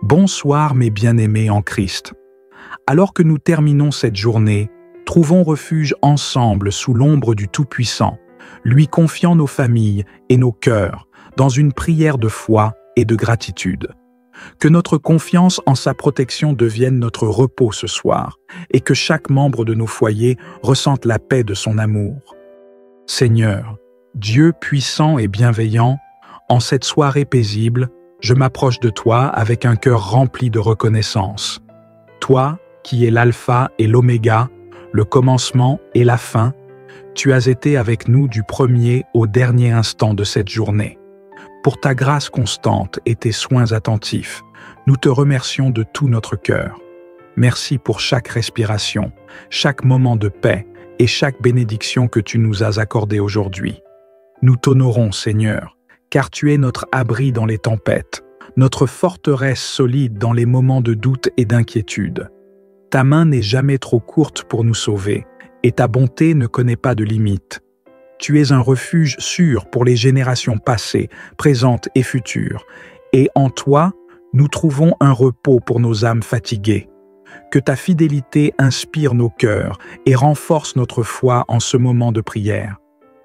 Bonsoir mes bien-aimés en Christ. Alors que nous terminons cette journée, trouvons refuge ensemble sous l'ombre du Tout-Puissant, lui confiant nos familles et nos cœurs dans une prière de foi et de gratitude. Que notre confiance en sa protection devienne notre repos ce soir et que chaque membre de nos foyers ressente la paix de son amour. Seigneur, Dieu puissant et bienveillant, en cette soirée paisible, je m'approche de toi avec un cœur rempli de reconnaissance. Toi, qui es l'alpha et l'oméga, le commencement et la fin, tu as été avec nous du premier au dernier instant de cette journée. Pour ta grâce constante et tes soins attentifs, nous te remercions de tout notre cœur. Merci pour chaque respiration, chaque moment de paix et chaque bénédiction que tu nous as accordée aujourd'hui. Nous t'honorons, Seigneur, car tu es notre abri dans les tempêtes, notre forteresse solide dans les moments de doute et d'inquiétude. Ta main n'est jamais trop courte pour nous sauver, et ta bonté ne connaît pas de limite. Tu es un refuge sûr pour les générations passées, présentes et futures, et en toi, nous trouvons un repos pour nos âmes fatiguées. Que ta fidélité inspire nos cœurs et renforce notre foi en ce moment de prière.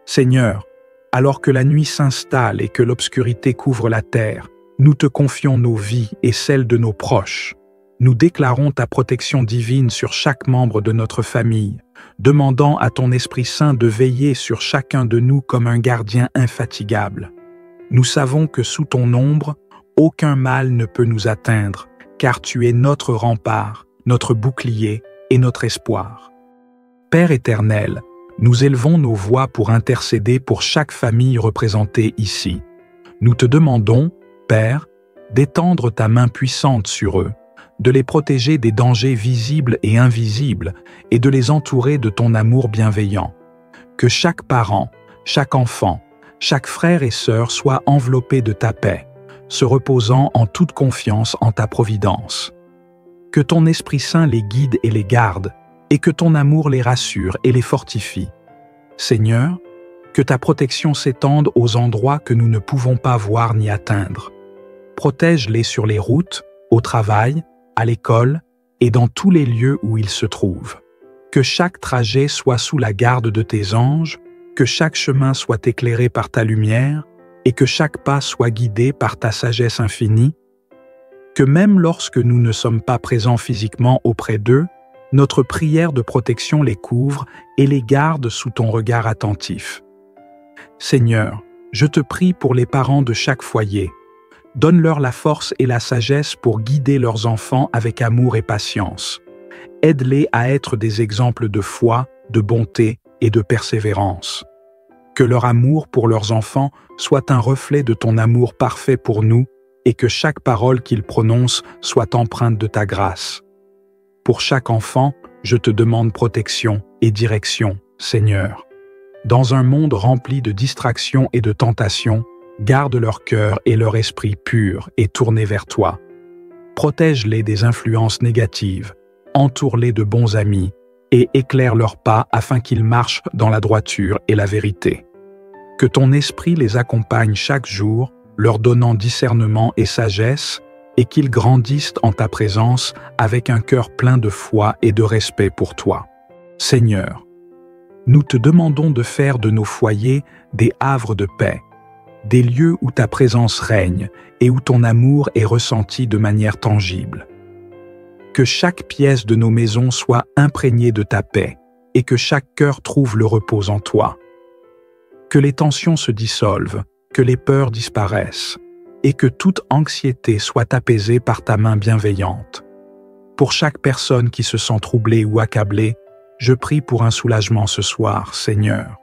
Seigneur, alors que la nuit s'installe et que l'obscurité couvre la terre, nous te confions nos vies et celles de nos proches. Nous déclarons ta protection divine sur chaque membre de notre famille, demandant à ton Esprit Saint de veiller sur chacun de nous comme un gardien infatigable. Nous savons que sous ton ombre, aucun mal ne peut nous atteindre, car tu es notre rempart, notre bouclier et notre espoir. Père éternel, nous élevons nos voix pour intercéder pour chaque famille représentée ici. Nous te demandons, Père, d'étendre ta main puissante sur eux, de les protéger des dangers visibles et invisibles et de les entourer de ton amour bienveillant. Que chaque parent, chaque enfant, chaque frère et sœur soit enveloppé de ta paix, se reposant en toute confiance en ta providence. Que ton Esprit Saint les guide et les garde, et que ton amour les rassure et les fortifie. Seigneur, que ta protection s'étende aux endroits que nous ne pouvons pas voir ni atteindre. Protège-les sur les routes, au travail, à l'école et dans tous les lieux où ils se trouvent. Que chaque trajet soit sous la garde de tes anges, que chaque chemin soit éclairé par ta lumière et que chaque pas soit guidé par ta sagesse infinie. Que même lorsque nous ne sommes pas présents physiquement auprès d'eux, notre prière de protection les couvre et les garde sous ton regard attentif. Seigneur, je te prie pour les parents de chaque foyer. Donne-leur la force et la sagesse pour guider leurs enfants avec amour et patience. Aide-les à être des exemples de foi, de bonté et de persévérance. Que leur amour pour leurs enfants soit un reflet de ton amour parfait pour nous et que chaque parole qu'ils prononcent soit empreinte de ta grâce. Pour chaque enfant, je te demande protection et direction, Seigneur. Dans un monde rempli de distractions et de tentations, garde leur cœur et leur esprit purs et tournés vers toi. Protège-les des influences négatives, entoure-les de bons amis et éclaire leurs pas afin qu'ils marchent dans la droiture et la vérité. Que ton esprit les accompagne chaque jour, leur donnant discernement et sagesse, et qu'ils grandissent en ta présence avec un cœur plein de foi et de respect pour toi. Seigneur, nous te demandons de faire de nos foyers des havres de paix, des lieux où ta présence règne et où ton amour est ressenti de manière tangible. Que chaque pièce de nos maisons soit imprégnée de ta paix et que chaque cœur trouve le repos en toi. Que les tensions se dissolvent, que les peurs disparaissent, et que toute anxiété soit apaisée par ta main bienveillante. Pour chaque personne qui se sent troublée ou accablée, je prie pour un soulagement ce soir, Seigneur.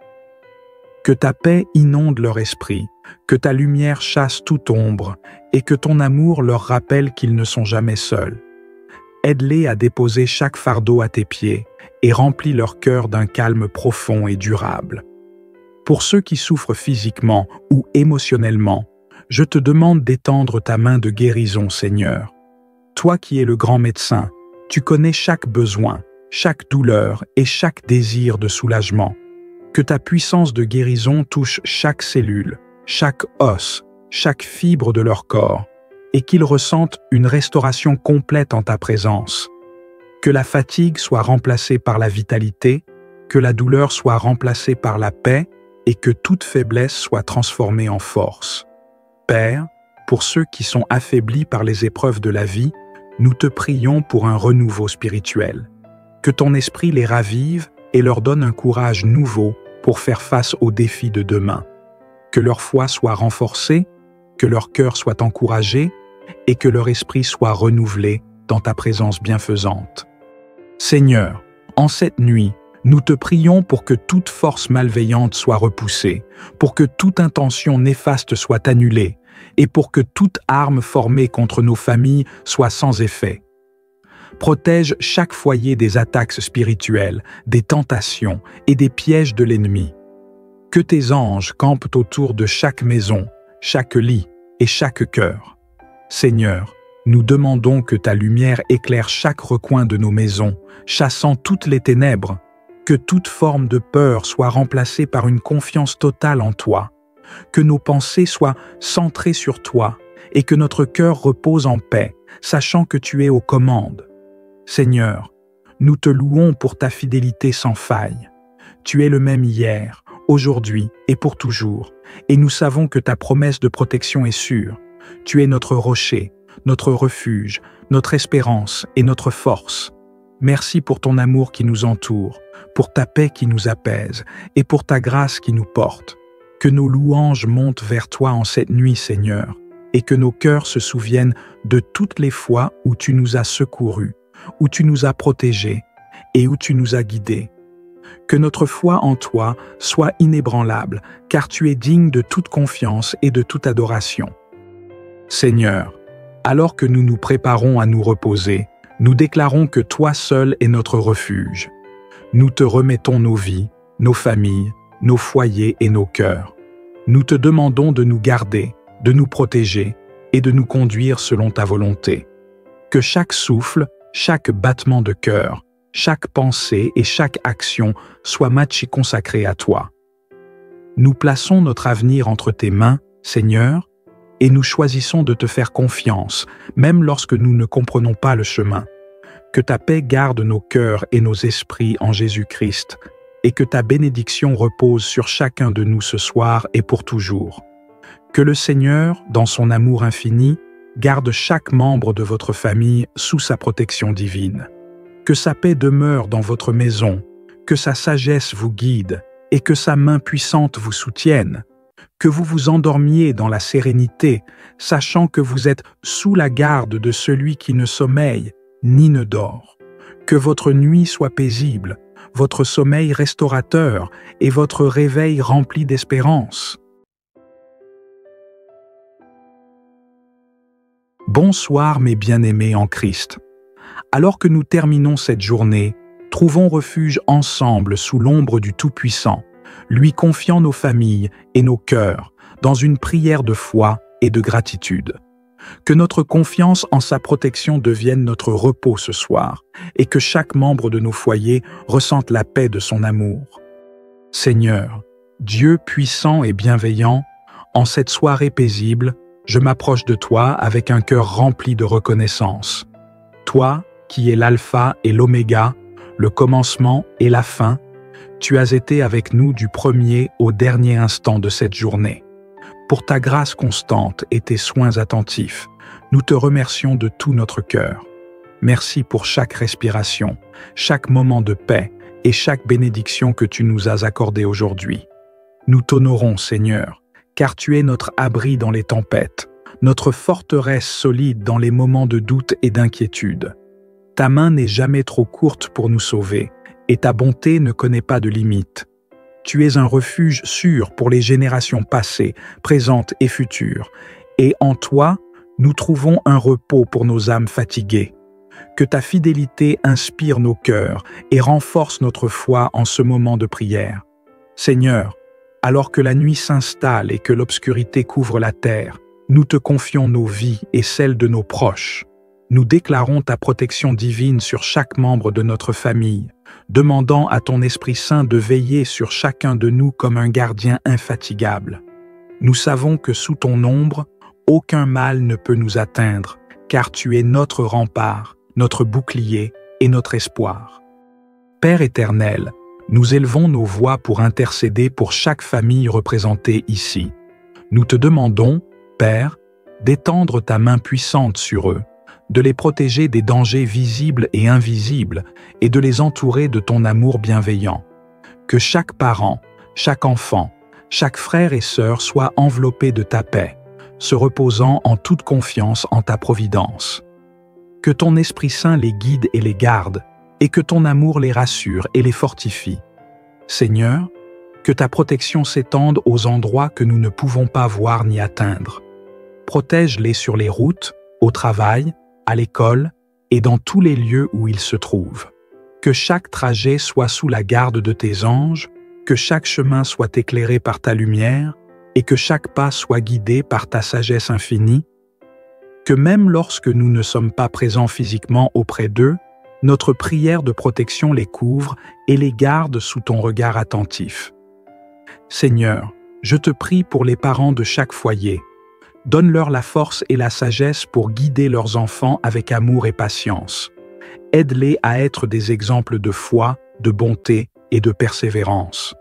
Que ta paix inonde leur esprit, que ta lumière chasse toute ombre, et que ton amour leur rappelle qu'ils ne sont jamais seuls. Aide-les à déposer chaque fardeau à tes pieds, et remplis leur cœur d'un calme profond et durable. Pour ceux qui souffrent physiquement ou émotionnellement, je te demande d'étendre ta main de guérison, Seigneur. Toi qui es le grand médecin, tu connais chaque besoin, chaque douleur et chaque désir de soulagement. Que ta puissance de guérison touche chaque cellule, chaque os, chaque fibre de leur corps, et qu'ils ressentent une restauration complète en ta présence. Que la fatigue soit remplacée par la vitalité, que la douleur soit remplacée par la paix et que toute faiblesse soit transformée en force. Père, pour ceux qui sont affaiblis par les épreuves de la vie, nous te prions pour un renouveau spirituel. Que ton esprit les ravive et leur donne un courage nouveau pour faire face aux défis de demain. Que leur foi soit renforcée, que leur cœur soit encouragé et que leur esprit soit renouvelé dans ta présence bienfaisante. Seigneur, en cette nuit, nous te prions pour que toute force malveillante soit repoussée, pour que toute intention néfaste soit annulée et pour que toute arme formée contre nos familles soit sans effet. Protège chaque foyer des attaques spirituelles, des tentations et des pièges de l'ennemi. Que tes anges campent autour de chaque maison, chaque lit et chaque cœur. Seigneur, nous demandons que ta lumière éclaire chaque recoin de nos maisons, chassant toutes les ténèbres, que toute forme de peur soit remplacée par une confiance totale en toi, que nos pensées soient centrées sur toi et que notre cœur repose en paix, sachant que tu es aux commandes. Seigneur, nous te louons pour ta fidélité sans faille. Tu es le même hier, aujourd'hui et pour toujours, et nous savons que ta promesse de protection est sûre. Tu es notre rocher, notre refuge, notre espérance et notre force. Merci pour ton amour qui nous entoure, pour ta paix qui nous apaise et pour ta grâce qui nous porte. Que nos louanges montent vers toi en cette nuit, Seigneur, et que nos cœurs se souviennent de toutes les fois où tu nous as secourus, où tu nous as protégés et où tu nous as guidés. Que notre foi en toi soit inébranlable, car tu es digne de toute confiance et de toute adoration. Seigneur, alors que nous nous préparons à nous reposer, nous déclarons que toi seul es notre refuge. Nous te remettons nos vies, nos familles, nos foyers et nos cœurs. Nous te demandons de nous garder, de nous protéger et de nous conduire selon ta volonté. Que chaque souffle, chaque battement de cœur, chaque pensée et chaque action soit matchée et consacrée à toi. Nous plaçons notre avenir entre tes mains, Seigneur, et nous choisissons de te faire confiance, même lorsque nous ne comprenons pas le chemin. Que ta paix garde nos cœurs et nos esprits en Jésus-Christ, et que ta bénédiction repose sur chacun de nous ce soir et pour toujours. Que le Seigneur, dans son amour infini, garde chaque membre de votre famille sous sa protection divine. Que sa paix demeure dans votre maison, que sa sagesse vous guide et que sa main puissante vous soutienne. Que vous vous endormiez dans la sérénité, sachant que vous êtes sous la garde de celui qui ne sommeille ni ne dort. Que votre nuit soit paisible, votre sommeil restaurateur et votre réveil rempli d'espérance. Bonsoir mes bien-aimés en Christ. Alors que nous terminons cette journée, trouvons refuge ensemble sous l'ombre du Tout-Puissant, lui confiant nos familles et nos cœurs dans une prière de foi et de gratitude. Que notre confiance en sa protection devienne notre repos ce soir et que chaque membre de nos foyers ressente la paix de son amour. Seigneur, Dieu puissant et bienveillant, en cette soirée paisible, je m'approche de toi avec un cœur rempli de reconnaissance. Toi, qui es l'alpha et l'oméga, le commencement et la fin, tu as été avec nous du premier au dernier instant de cette journée. Pour ta grâce constante et tes soins attentifs, nous te remercions de tout notre cœur. Merci pour chaque respiration, chaque moment de paix et chaque bénédiction que tu nous as accordée aujourd'hui. Nous t'honorons, Seigneur, car tu es notre abri dans les tempêtes, notre forteresse solide dans les moments de doute et d'inquiétude. Ta main n'est jamais trop courte pour nous sauver, et ta bonté ne connaît pas de limite. Tu es un refuge sûr pour les générations passées, présentes et futures, et en toi, nous trouvons un repos pour nos âmes fatiguées. Que ta fidélité inspire nos cœurs et renforce notre foi en ce moment de prière. Seigneur, alors que la nuit s'installe et que l'obscurité couvre la terre, nous te confions nos vies et celles de nos proches. Nous déclarons ta protection divine sur chaque membre de notre famille, demandant à ton Esprit Saint de veiller sur chacun de nous comme un gardien infatigable. Nous savons que sous ton ombre, Aucun mal ne peut nous atteindre, car tu es notre rempart, notre bouclier et notre espoir. Père éternel, nous élevons nos voix pour intercéder pour chaque famille représentée ici. Nous te demandons, Père, d'étendre ta main puissante sur eux, de les protéger des dangers visibles et invisibles et de les entourer de ton amour bienveillant. Que chaque parent, chaque enfant, chaque frère et sœur soit enveloppé de ta paix, se reposant en toute confiance en ta providence. Que ton Esprit Saint les guide et les garde, et que ton amour les rassure et les fortifie. Seigneur, que ta protection s'étende aux endroits que nous ne pouvons pas voir ni atteindre. Protège-les sur les routes, au travail, à l'école et dans tous les lieux où ils se trouvent. Que chaque trajet soit sous la garde de tes anges, que chaque chemin soit éclairé par ta lumière et que chaque pas soit guidé par ta sagesse infinie. Que même lorsque nous ne sommes pas présents physiquement auprès d'eux, notre prière de protection les couvre et les garde sous ton regard attentif. Seigneur, je te prie pour les parents de chaque foyer. Donne-leur la force et la sagesse pour guider leurs enfants avec amour et patience. Aide-les à être des exemples de foi, de bonté et de persévérance.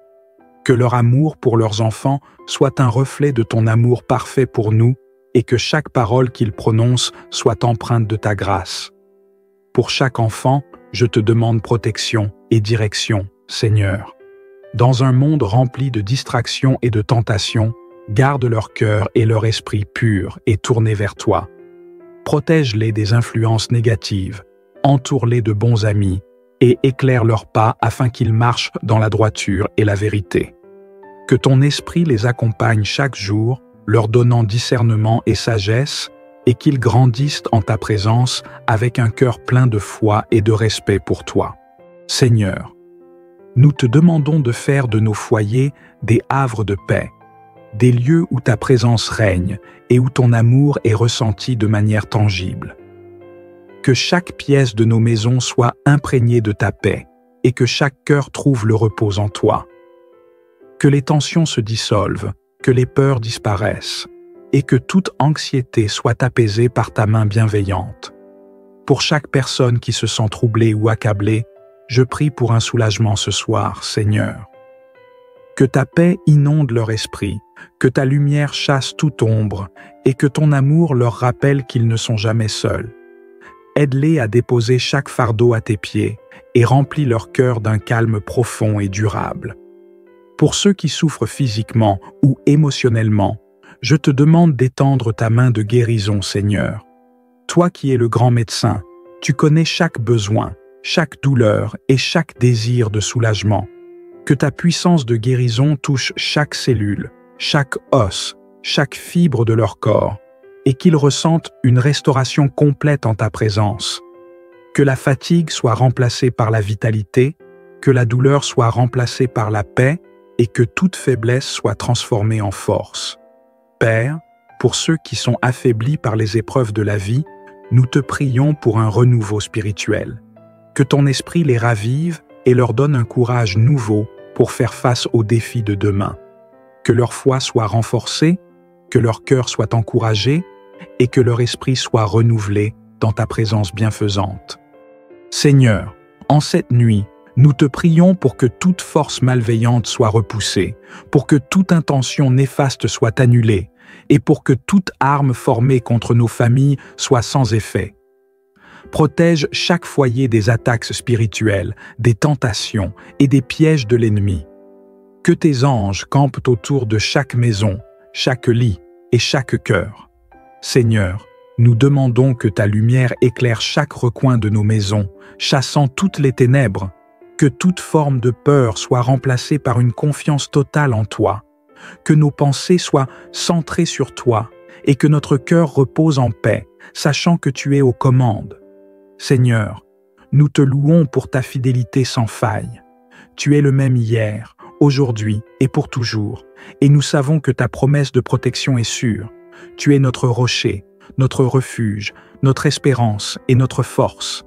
Que leur amour pour leurs enfants soit un reflet de ton amour parfait pour nous et que chaque parole qu'ils prononcent soit empreinte de ta grâce. Pour chaque enfant, je te demande protection et direction, Seigneur. Dans un monde rempli de distractions et de tentations, garde leur cœur et leur esprit purs et tournés vers toi. Protège-les des influences négatives, entoure-les de bons amis et éclaire leurs pas afin qu'ils marchent dans la droiture et la vérité. Que ton esprit les accompagne chaque jour, leur donnant discernement et sagesse, et qu'ils grandissent en ta présence avec un cœur plein de foi et de respect pour toi. Seigneur, nous te demandons de faire de nos foyers des havres de paix, des lieux où ta présence règne et où ton amour est ressenti de manière tangible. Que chaque pièce de nos maisons soit imprégnée de ta paix et que chaque cœur trouve le repos en toi. Que les tensions se dissolvent, que les peurs disparaissent et que toute anxiété soit apaisée par ta main bienveillante. Pour chaque personne qui se sent troublée ou accablée, je prie pour un soulagement ce soir, Seigneur. Que ta paix inonde leur esprit, que ta lumière chasse toute ombre et que ton amour leur rappelle qu'ils ne sont jamais seuls. Aide-les à déposer chaque fardeau à tes pieds et remplis leur cœur d'un calme profond et durable. Pour ceux qui souffrent physiquement ou émotionnellement, je te demande d'étendre ta main de guérison, Seigneur. Toi qui es le grand médecin, tu connais chaque besoin, chaque douleur et chaque désir de soulagement. Que ta puissance de guérison touche chaque cellule, chaque os, chaque fibre de leur corps, et qu'ils ressentent une restauration complète en ta présence. Que la fatigue soit remplacée par la vitalité, que la douleur soit remplacée par la paix, et que toute faiblesse soit transformée en force. Père, pour ceux qui sont affaiblis par les épreuves de la vie, nous te prions pour un renouveau spirituel. Que ton esprit les ravive et leur donne un courage nouveau pour faire face aux défis de demain. Que leur foi soit renforcée, que leur cœur soit encouragé et que leur esprit soit renouvelé dans ta présence bienfaisante. Seigneur, en cette nuit, nous te prions pour que toute force malveillante soit repoussée, pour que toute intention néfaste soit annulée et pour que toute arme formée contre nos familles soit sans effet. Protège chaque foyer des attaques spirituelles, des tentations et des pièges de l'ennemi. Que tes anges campent autour de chaque maison, chaque lit et chaque cœur. Seigneur, nous demandons que ta lumière éclaire chaque recoin de nos maisons, chassant toutes les ténèbres. Que toute forme de peur soit remplacée par une confiance totale en toi, que nos pensées soient centrées sur toi et que notre cœur repose en paix, sachant que tu es aux commandes. Seigneur, nous te louons pour ta fidélité sans faille. Tu es le même hier, aujourd'hui et pour toujours, et nous savons que ta promesse de protection est sûre. Tu es notre rocher, notre refuge, notre espérance et notre force.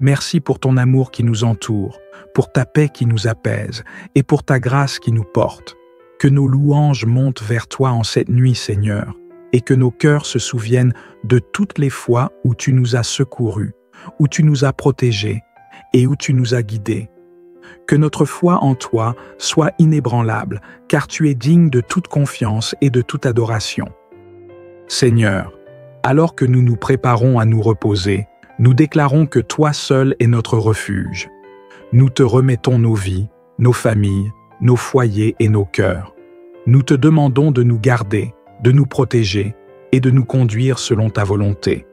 Merci pour ton amour qui nous entoure, pour ta paix qui nous apaise et pour ta grâce qui nous porte. Que nos louanges montent vers toi en cette nuit, Seigneur, et que nos cœurs se souviennent de toutes les fois où tu nous as secourus, où tu nous as protégés et où tu nous as guidés. Que notre foi en toi soit inébranlable, car tu es digne de toute confiance et de toute adoration. Seigneur, alors que nous nous préparons à nous reposer, nous déclarons que toi seul es notre refuge. Nous te remettons nos vies, nos familles, nos foyers et nos cœurs. Nous te demandons de nous garder, de nous protéger et de nous conduire selon ta volonté.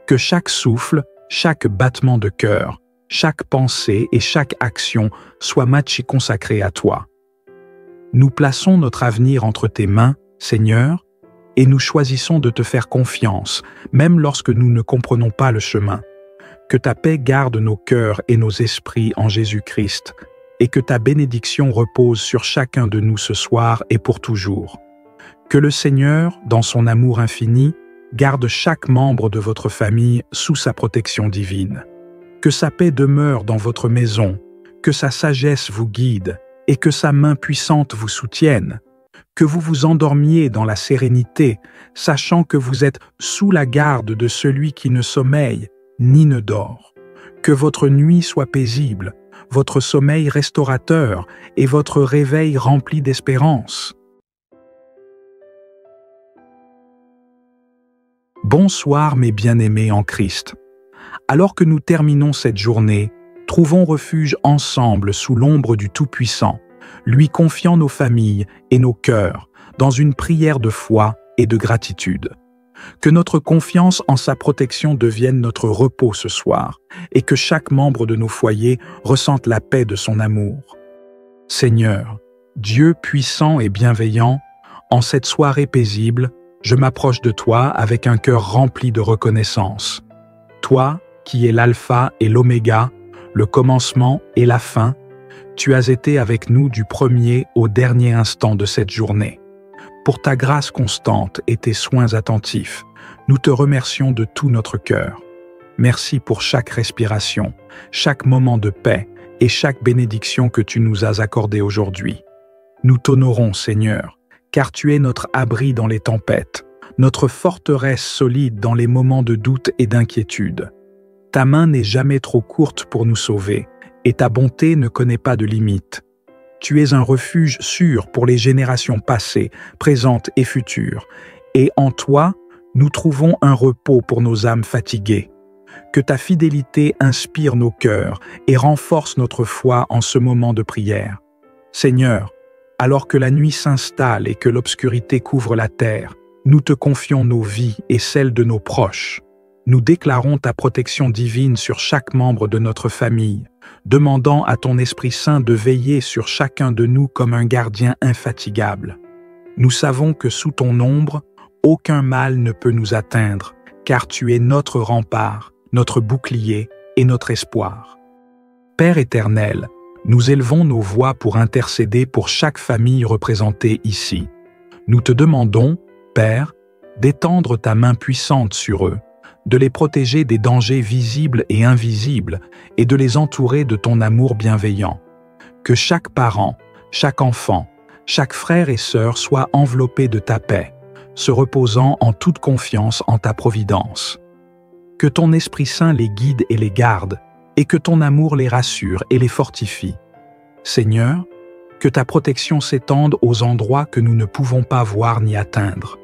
Que chaque souffle, chaque battement de cœur, chaque pensée et chaque action soit matchée consacrée à toi. Nous plaçons notre avenir entre tes mains, Seigneur, et nous choisissons de te faire confiance, même lorsque nous ne comprenons pas le chemin. Que ta paix garde nos cœurs et nos esprits en Jésus-Christ, et que ta bénédiction repose sur chacun de nous ce soir et pour toujours. Que le Seigneur, dans son amour infini, garde chaque membre de votre famille sous sa protection divine. Que sa paix demeure dans votre maison, que sa sagesse vous guide et que sa main puissante vous soutienne. Que vous vous endormiez dans la sérénité, sachant que vous êtes sous la garde de celui qui ne sommeille ni ne dort. Que votre nuit soit paisible, votre sommeil restaurateur et votre réveil rempli d'espérance. Bonsoir mes bien-aimés en Christ. Alors que nous terminons cette journée, trouvons refuge ensemble sous l'ombre du Tout-Puissant, lui confiant nos familles et nos cœurs dans une prière de foi et de gratitude. Que notre confiance en sa protection devienne notre repos ce soir et que chaque membre de nos foyers ressente la paix de son amour. Seigneur, Dieu puissant et bienveillant, en cette soirée paisible, je m'approche de toi avec un cœur rempli de reconnaissance. Toi, qui es l'alpha et l'oméga, le commencement et la fin, tu as été avec nous du premier au dernier instant de cette journée. Pour ta grâce constante et tes soins attentifs, nous te remercions de tout notre cœur. Merci pour chaque respiration, chaque moment de paix et chaque bénédiction que tu nous as accordée aujourd'hui. Nous t'honorons, Seigneur, car tu es notre abri dans les tempêtes, notre forteresse solide dans les moments de doute et d'inquiétude. Ta main n'est jamais trop courte pour nous sauver, et ta bonté ne connaît pas de limite. Tu es un refuge sûr pour les générations passées, présentes et futures, et en toi, nous trouvons un repos pour nos âmes fatiguées. Que ta fidélité inspire nos cœurs et renforce notre foi en ce moment de prière. Seigneur, alors que la nuit s'installe et que l'obscurité couvre la terre, nous te confions nos vies et celles de nos proches. Nous déclarons ta protection divine sur chaque membre de notre famille, demandant à ton Esprit Saint de veiller sur chacun de nous comme un gardien infatigable. Nous savons que sous ton ombre, aucun mal ne peut nous atteindre, car tu es notre rempart, notre bouclier et notre espoir. Père éternel, nous élevons nos voix pour intercéder pour chaque famille représentée ici. Nous te demandons, Père, d'étendre ta main puissante sur eux, de les protéger des dangers visibles et invisibles et de les entourer de ton amour bienveillant. Que chaque parent, chaque enfant, chaque frère et sœur soit enveloppé de ta paix, se reposant en toute confiance en ta providence. Que ton Esprit Saint les guide et les garde, et que ton amour les rassure et les fortifie. Seigneur, que ta protection s'étende aux endroits que nous ne pouvons pas voir ni atteindre.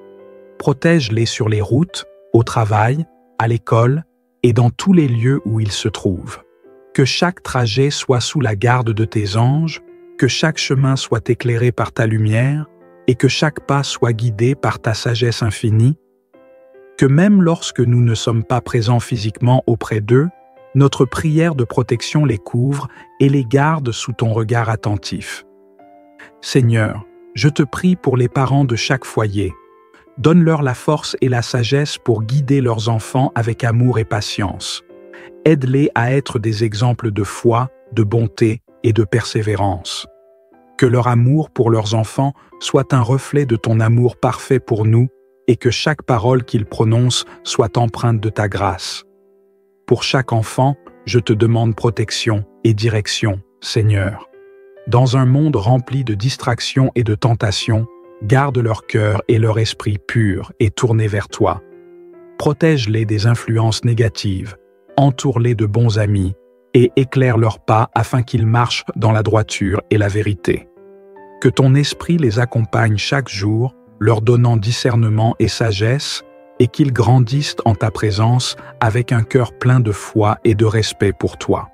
Protège-les sur les routes, au travail, à l'école et dans tous les lieux où ils se trouvent. Que chaque trajet soit sous la garde de tes anges, que chaque chemin soit éclairé par ta lumière et que chaque pas soit guidé par ta sagesse infinie. Que même lorsque nous ne sommes pas présents physiquement auprès d'eux, notre prière de protection les couvre et les garde sous ton regard attentif. Seigneur, je te prie pour les parents de chaque foyer. Donne-leur la force et la sagesse pour guider leurs enfants avec amour et patience. Aide-les à être des exemples de foi, de bonté et de persévérance. Que leur amour pour leurs enfants soit un reflet de ton amour parfait pour nous et que chaque parole qu'ils prononcent soit empreinte de ta grâce. Pour chaque enfant, je te demande protection et direction, Seigneur. Dans un monde rempli de distractions et de tentations, Garde leur cœur et leur esprit purs et tournés vers toi. Protège-les des influences négatives, entoure-les de bons amis et éclaire leurs pas afin qu'ils marchent dans la droiture et la vérité. Que ton esprit les accompagne chaque jour, leur donnant discernement et sagesse, et qu'ils grandissent en ta présence avec un cœur plein de foi et de respect pour toi.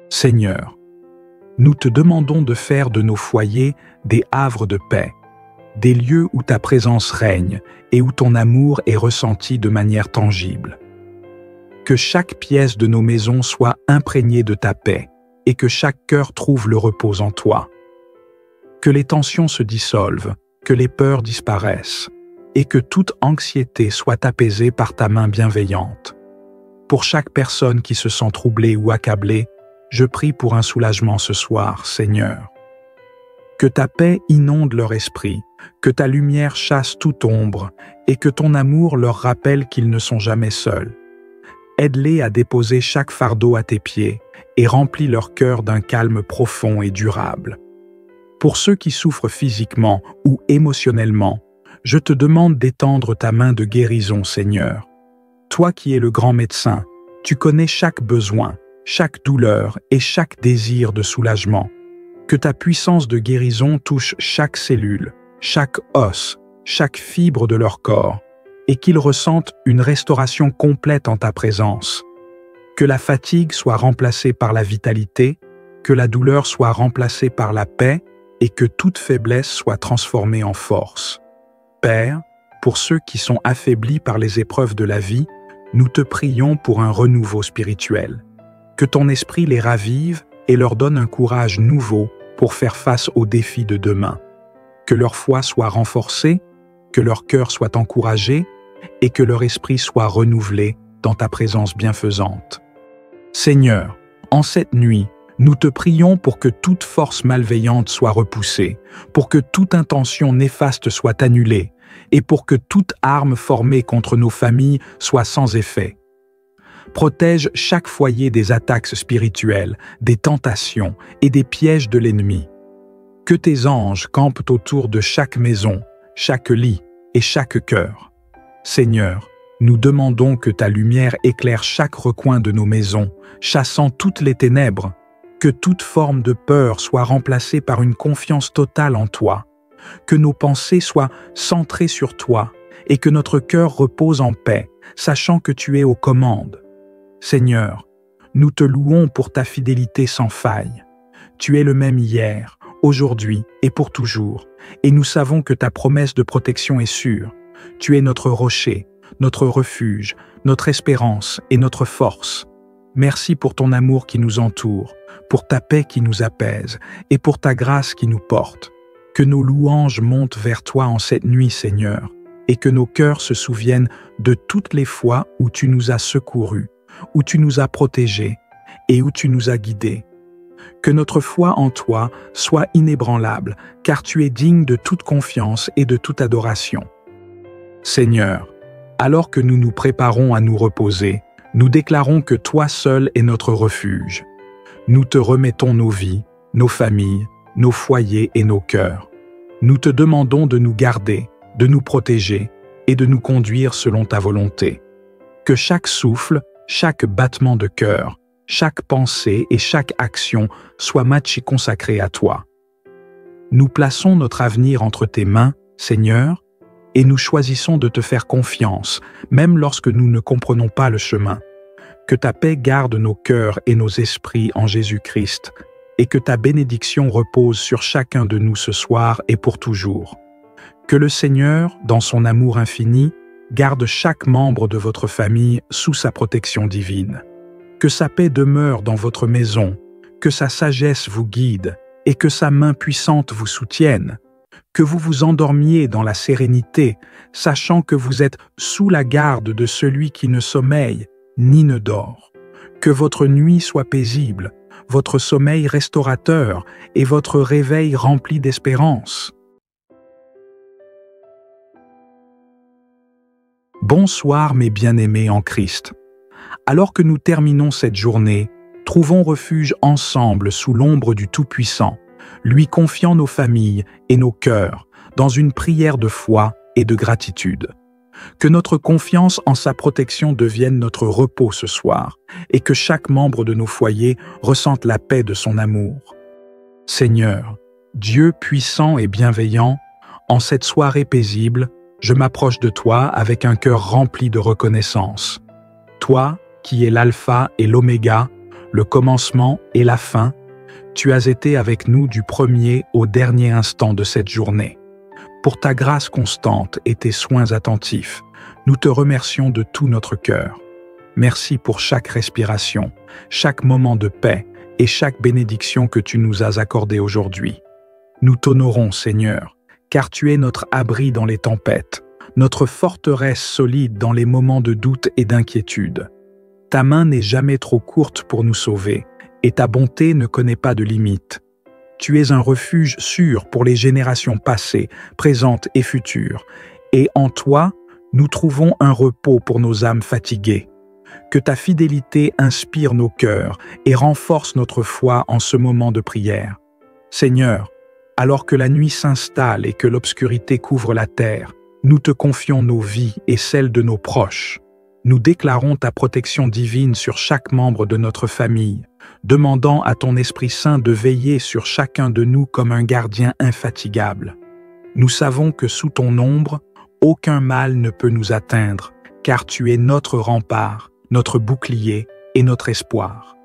Seigneur, nous te demandons de faire de nos foyers des havres de paix, des lieux où ta présence règne et où ton amour est ressenti de manière tangible. Que chaque pièce de nos maisons soit imprégnée de ta paix et que chaque cœur trouve le repos en toi. Que les tensions se dissolvent, que les peurs disparaissent et que toute anxiété soit apaisée par ta main bienveillante. Pour chaque personne qui se sent troublée ou accablée, je prie pour un soulagement ce soir, Seigneur. Que ta paix inonde leur esprit, que ta lumière chasse toute ombre et que ton amour leur rappelle qu'ils ne sont jamais seuls. Aide-les à déposer chaque fardeau à tes pieds et remplis leur cœur d'un calme profond et durable. Pour ceux qui souffrent physiquement ou émotionnellement, je te demande d'étendre ta main de guérison, Seigneur. Toi qui es le grand médecin, tu connais chaque besoin, chaque douleur et chaque désir de soulagement. Que ta puissance de guérison touche chaque cellule, chaque os, chaque fibre de leur corps, et qu'ils ressentent une restauration complète en ta présence. Que la fatigue soit remplacée par la vitalité, que la douleur soit remplacée par la paix, et que toute faiblesse soit transformée en force. Père, pour ceux qui sont affaiblis par les épreuves de la vie, nous te prions pour un renouveau spirituel. Que ton esprit les ravive et leur donne un courage nouveau pour faire face aux défis de demain. Que leur foi soit renforcée, que leur cœur soit encouragé et que leur esprit soit renouvelé dans ta présence bienfaisante. Seigneur, en cette nuit, nous te prions pour que toute force malveillante soit repoussée, pour que toute intention néfaste soit annulée et pour que toute arme formée contre nos familles soit sans effet. Protège chaque foyer des attaques spirituelles, des tentations et des pièges de l'ennemi. Que tes anges campent autour de chaque maison, chaque lit et chaque cœur. Seigneur, nous demandons que ta lumière éclaire chaque recoin de nos maisons, chassant toutes les ténèbres. Que toute forme de peur soit remplacée par une confiance totale en toi. Que nos pensées soient centrées sur toi et que notre cœur repose en paix, sachant que tu es aux commandes. Seigneur, nous te louons pour ta fidélité sans faille. Tu es le même hier, aujourd'hui et pour toujours, et nous savons que ta promesse de protection est sûre. Tu es notre rocher, notre refuge, notre espérance et notre force. Merci pour ton amour qui nous entoure, pour ta paix qui nous apaise et pour ta grâce qui nous porte. Que nos louanges montent vers toi en cette nuit, Seigneur, et que nos cœurs se souviennent de toutes les fois où tu nous as secourus, où tu nous as protégés et où tu nous as guidés. Que notre foi en toi soit inébranlable, car tu es digne de toute confiance et de toute adoration. Seigneur, alors que nous nous préparons à nous reposer, nous déclarons que toi seul es notre refuge. Nous te remettons nos vies, nos familles, nos foyers et nos cœurs. Nous te demandons de nous garder, de nous protéger et de nous conduire selon ta volonté. Que chaque souffle, chaque battement de cœur, chaque pensée et chaque action soit matchée consacrée à toi. Nous plaçons notre avenir entre tes mains, Seigneur, et nous choisissons de te faire confiance, même lorsque nous ne comprenons pas le chemin. Que ta paix garde nos cœurs et nos esprits en Jésus-Christ, et que ta bénédiction repose sur chacun de nous ce soir et pour toujours. Que le Seigneur, dans son amour infini, garde chaque membre de votre famille sous sa protection divine. Que sa paix demeure dans votre maison, que sa sagesse vous guide et que sa main puissante vous soutienne. Que vous vous endormiez dans la sérénité, sachant que vous êtes sous la garde de celui qui ne sommeille ni ne dort. Que votre nuit soit paisible, votre sommeil restaurateur et votre réveil rempli d'espérance. Bonsoir mes bien-aimés en Christ. Alors que nous terminons cette journée, trouvons refuge ensemble sous l'ombre du Tout-Puissant, lui confiant nos familles et nos cœurs dans une prière de foi et de gratitude. Que notre confiance en sa protection devienne notre repos ce soir et que chaque membre de nos foyers ressente la paix de son amour. Seigneur, Dieu puissant et bienveillant, en cette soirée paisible, je m'approche de toi avec un cœur rempli de reconnaissance. Toi, qui es l'alpha et l'oméga, le commencement et la fin, tu as été avec nous du premier au dernier instant de cette journée. Pour ta grâce constante et tes soins attentifs, nous te remercions de tout notre cœur. Merci pour chaque respiration, chaque moment de paix et chaque bénédiction que tu nous as accordée aujourd'hui. Nous t'honorons, Seigneur, car tu es notre abri dans les tempêtes, notre forteresse solide dans les moments de doute et d'inquiétude. Ta main n'est jamais trop courte pour nous sauver, et ta bonté ne connaît pas de limite. Tu es un refuge sûr pour les générations passées, présentes et futures, et en toi, nous trouvons un repos pour nos âmes fatiguées. Que ta fidélité inspire nos cœurs et renforce notre foi en ce moment de prière. Seigneur, alors que la nuit s'installe et que l'obscurité couvre la terre, nous te confions nos vies et celles de nos proches. Nous déclarons ta protection divine sur chaque membre de notre famille, demandant à ton Esprit Saint de veiller sur chacun de nous comme un gardien infatigable. Nous savons que sous ton ombre, aucun mal ne peut nous atteindre, car tu es notre rempart, notre bouclier et notre espoir.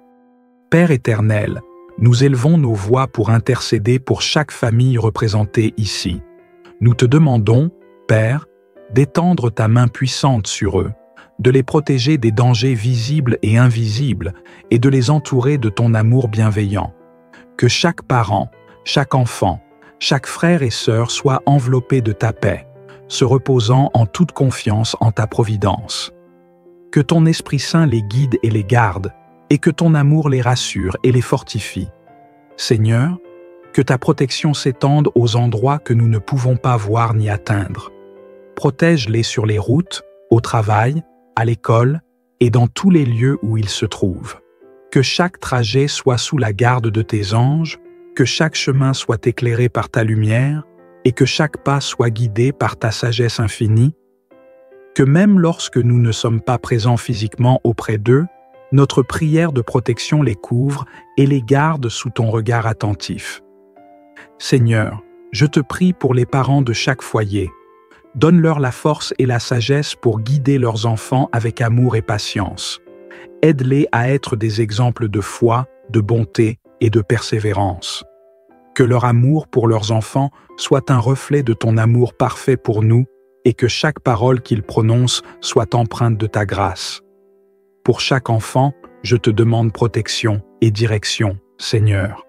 Père éternel, nous élevons nos voix pour intercéder pour chaque famille représentée ici. Nous te demandons, Père, d'étendre ta main puissante sur eux, de les protéger des dangers visibles et invisibles et de les entourer de ton amour bienveillant. Que chaque parent, chaque enfant, chaque frère et sœur soit enveloppé de ta paix, se reposant en toute confiance en ta providence. Que ton Esprit Saint les guide et les garde, et que ton amour les rassure et les fortifie. Seigneur, que ta protection s'étende aux endroits que nous ne pouvons pas voir ni atteindre. Protège-les sur les routes, au travail, à l'école et dans tous les lieux où ils se trouvent. Que chaque trajet soit sous la garde de tes anges, que chaque chemin soit éclairé par ta lumière et que chaque pas soit guidé par ta sagesse infinie. Que même lorsque nous ne sommes pas présents physiquement auprès d'eux, notre prière de protection les couvre et les garde sous ton regard attentif. Seigneur, je te prie pour les parents de chaque foyer. Donne-leur la force et la sagesse pour guider leurs enfants avec amour et patience. Aide-les à être des exemples de foi, de bonté et de persévérance. Que leur amour pour leurs enfants soit un reflet de ton amour parfait pour nous et que chaque parole qu'ils prononcent soit empreinte de ta grâce. Pour chaque enfant, je te demande protection et direction, Seigneur.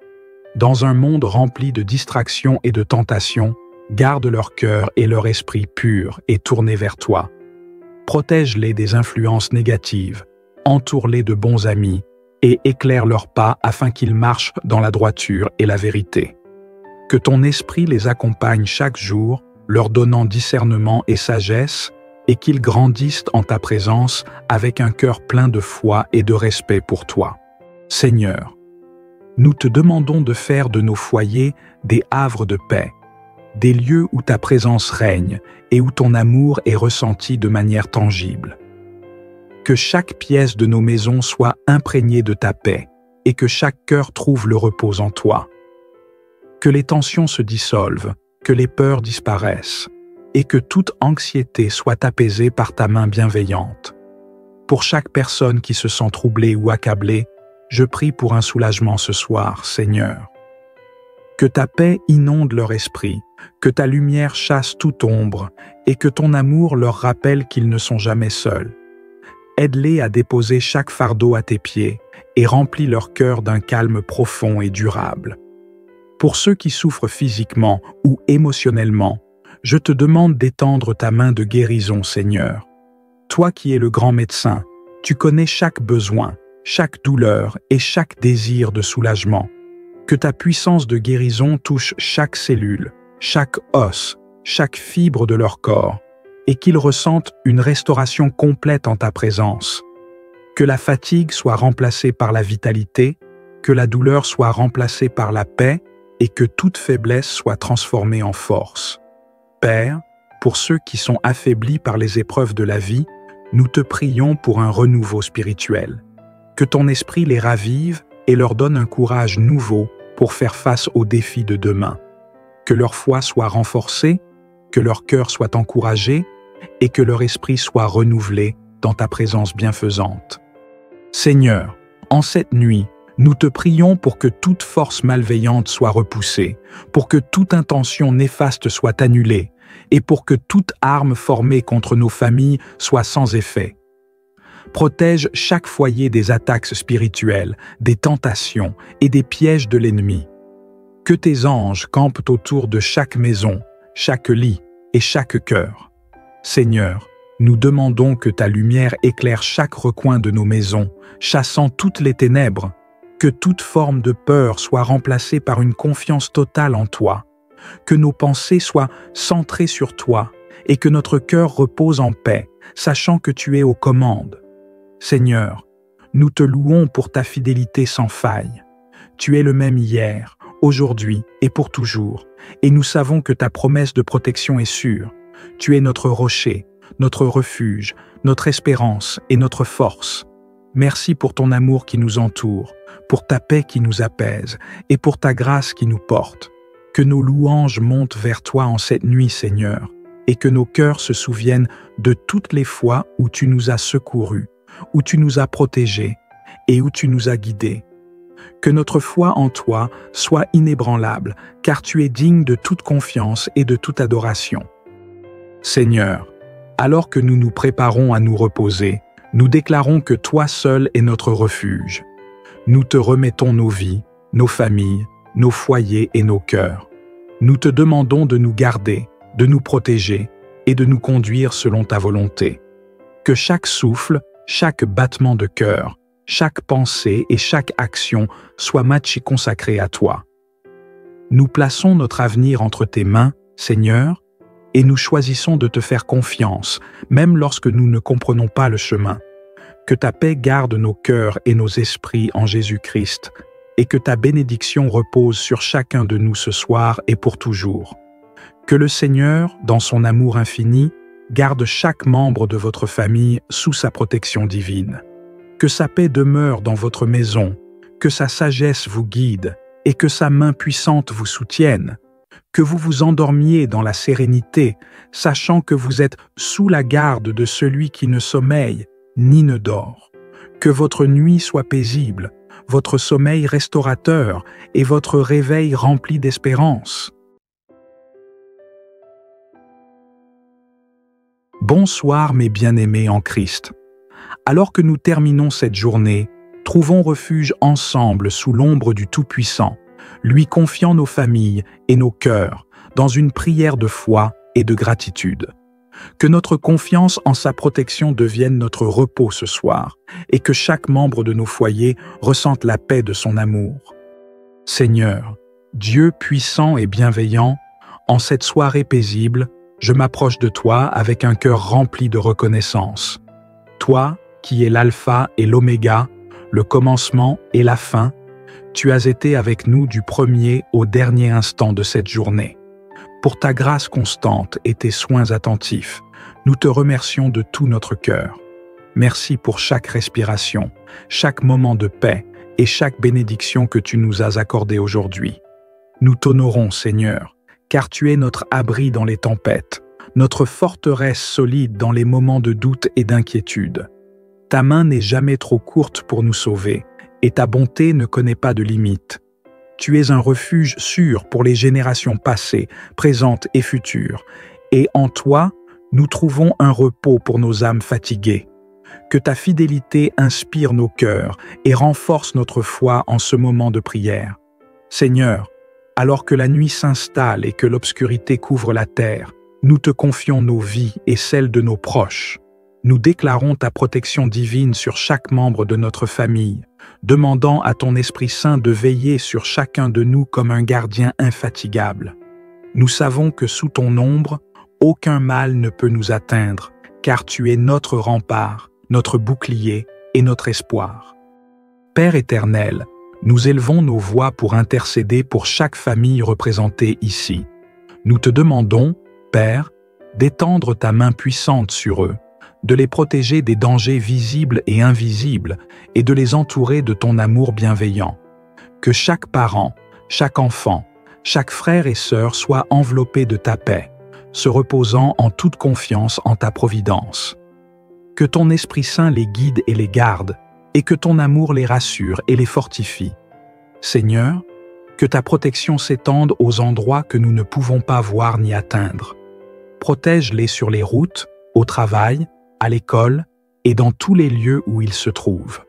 Dans un monde rempli de distractions et de tentations, garde leur cœur et leur esprit purs et tournés vers toi. Protège-les des influences négatives, entoure-les de bons amis et éclaire leurs pas afin qu'ils marchent dans la droiture et la vérité. Que ton esprit les accompagne chaque jour, leur donnant discernement et sagesse, et qu'ils grandissent en ta présence avec un cœur plein de foi et de respect pour toi. Seigneur, nous te demandons de faire de nos foyers des havres de paix, des lieux où ta présence règne et où ton amour est ressenti de manière tangible. Que chaque pièce de nos maisons soit imprégnée de ta paix et que chaque cœur trouve le repos en toi. Que les tensions se dissolvent, que les peurs disparaissent et que toute anxiété soit apaisée par ta main bienveillante. Pour chaque personne qui se sent troublée ou accablée, je prie pour un soulagement ce soir, Seigneur. Que ta paix inonde leur esprit, que ta lumière chasse toute ombre et que ton amour leur rappelle qu'ils ne sont jamais seuls. Aide-les à déposer chaque fardeau à tes pieds et remplis leur cœur d'un calme profond et durable. Pour ceux qui souffrent physiquement ou émotionnellement, je te demande d'étendre ta main de guérison, Seigneur. Toi qui es le grand médecin, tu connais chaque besoin, chaque douleur et chaque désir de soulagement. Que ta puissance de guérison touche chaque cellule, chaque os, chaque fibre de leur corps, et qu'ils ressentent une restauration complète en ta présence. Que la fatigue soit remplacée par la vitalité, que la douleur soit remplacée par la paix, et que toute faiblesse soit transformée en force. Père, pour ceux qui sont affaiblis par les épreuves de la vie, nous te prions pour un renouveau spirituel. Que ton esprit les ravive et leur donne un courage nouveau pour faire face aux défis de demain. Que leur foi soit renforcée, que leur cœur soit encouragé et que leur esprit soit renouvelé dans ta présence bienfaisante. Seigneur, en cette nuit, nous te prions pour que toute force malveillante soit repoussée, pour que toute intention néfaste soit annulée et pour que toute arme formée contre nos familles soit sans effet. Protège chaque foyer des attaques spirituelles, des tentations et des pièges de l'ennemi. Que tes anges campent autour de chaque maison, chaque lit et chaque cœur. Seigneur, nous demandons que ta lumière éclaire chaque recoin de nos maisons, chassant toutes les ténèbres, que toute forme de peur soit remplacée par une confiance totale en toi, que nos pensées soient centrées sur toi et que notre cœur repose en paix, sachant que tu es aux commandes. Seigneur, nous te louons pour ta fidélité sans faille. Tu es le même hier, aujourd'hui et pour toujours, et nous savons que ta promesse de protection est sûre. Tu es notre rocher, notre refuge, notre espérance et notre force. Merci pour ton amour qui nous entoure, pour ta paix qui nous apaise et pour ta grâce qui nous porte. Que nos louanges montent vers toi en cette nuit, Seigneur, et que nos cœurs se souviennent de toutes les fois où tu nous as secourus, où tu nous as protégés et où tu nous as guidés. Que notre foi en toi soit inébranlable, car tu es digne de toute confiance et de toute adoration. Seigneur, alors que nous nous préparons à nous reposer, nous déclarons que toi seul es notre refuge. Nous te remettons nos vies, nos familles, nos foyers et nos cœurs. Nous te demandons de nous garder, de nous protéger et de nous conduire selon ta volonté. Que chaque souffle, chaque battement de cœur, chaque pensée et chaque action soit matchée et consacrée à toi. Nous plaçons notre avenir entre tes mains, Seigneur, et nous choisissons de te faire confiance, même lorsque nous ne comprenons pas le chemin. Que ta paix garde nos cœurs et nos esprits en Jésus-Christ, et que ta bénédiction repose sur chacun de nous ce soir et pour toujours. Que le Seigneur, dans son amour infini, garde chaque membre de votre famille sous sa protection divine. Que sa paix demeure dans votre maison, que sa sagesse vous guide et que sa main puissante vous soutienne. Que vous vous endormiez dans la sérénité, sachant que vous êtes sous la garde de celui qui ne sommeille ni ne dort. Que votre nuit soit paisible, votre sommeil restaurateur et votre réveil rempli d'espérance. Bonsoir mes bien-aimés en Christ. Alors que nous terminons cette journée, trouvons refuge ensemble sous l'ombre du Tout-Puissant, lui confiant nos familles et nos cœurs dans une prière de foi et de gratitude. Que notre confiance en sa protection devienne notre repos ce soir et que chaque membre de nos foyers ressente la paix de son amour. Seigneur, Dieu puissant et bienveillant, en cette soirée paisible, je m'approche de toi avec un cœur rempli de reconnaissance. Toi, qui es l'alpha et l'oméga, le commencement et la fin, tu as été avec nous du premier au dernier instant de cette journée. Pour ta grâce constante et tes soins attentifs, nous te remercions de tout notre cœur. Merci pour chaque respiration, chaque moment de paix et chaque bénédiction que tu nous as accordée aujourd'hui. Nous t'honorons, Seigneur, car tu es notre abri dans les tempêtes, notre forteresse solide dans les moments de doute et d'inquiétude. Ta main n'est jamais trop courte pour nous sauver, et ta bonté ne connaît pas de limite. Tu es un refuge sûr pour les générations passées, présentes et futures, et en toi, nous trouvons un repos pour nos âmes fatiguées. Que ta fidélité inspire nos cœurs et renforce notre foi en ce moment de prière. Seigneur, alors que la nuit s'installe et que l'obscurité couvre la terre, nous te confions nos vies et celles de nos proches. Nous déclarons ta protection divine sur chaque membre de notre famille, demandant à ton Esprit Saint de veiller sur chacun de nous comme un gardien infatigable. Nous savons que sous ton ombre, aucun mal ne peut nous atteindre, car tu es notre rempart, notre bouclier et notre espoir. Père éternel, Nous élevons nos voix pour intercéder pour chaque famille représentée ici. Nous te demandons, Père, d'étendre ta main puissante sur eux, de les protéger des dangers visibles et invisibles et de les entourer de ton amour bienveillant. Que chaque parent, chaque enfant, chaque frère et sœur soit enveloppé de ta paix, se reposant en toute confiance en ta providence. Que ton Esprit Saint les guide et les garde, et que ton amour les rassure et les fortifie. Seigneur, que ta protection s'étende aux endroits que nous ne pouvons pas voir ni atteindre. Protège-les sur les routes, au travail, à l'école et dans tous les lieux où ils se trouvent.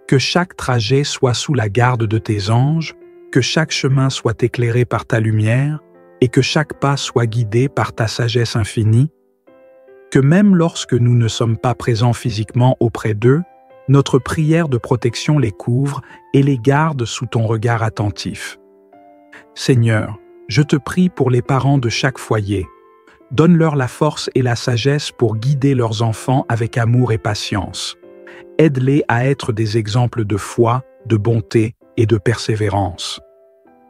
Que chaque trajet soit sous la garde de tes anges, que chaque chemin soit éclairé par ta lumière et que chaque pas soit guidé par ta sagesse infinie. Que même lorsque nous ne sommes pas présents physiquement auprès d'eux, notre prière de protection les couvre et les garde sous ton regard attentif. Seigneur, je te prie pour les parents de chaque foyer. Donne-leur la force et la sagesse pour guider leurs enfants avec amour et patience. Aide-les à être des exemples de foi, de bonté et de persévérance.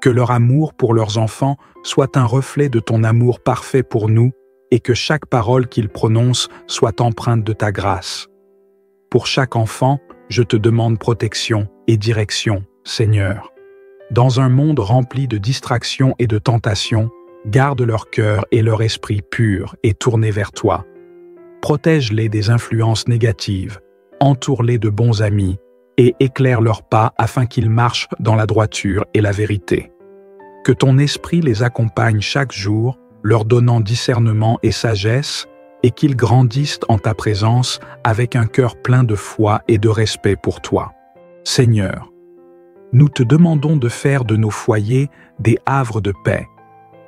Que leur amour pour leurs enfants soit un reflet de ton amour parfait pour nous et que chaque parole qu'ils prononcent soit empreinte de ta grâce. Pour chaque enfant, je te demande protection et direction, Seigneur. Dans un monde rempli de distractions et de tentations, garde leur cœur et leur esprit purs et tournés vers toi. Protège-les des influences négatives, entoure-les de bons amis et éclaire leurs pas afin qu'ils marchent dans la droiture et la vérité. Que ton esprit les accompagne chaque jour, leur donnant discernement et sagesse, et qu'ils grandissent en ta présence avec un cœur plein de foi et de respect pour toi. Seigneur, nous te demandons de faire de nos foyers des havres de paix,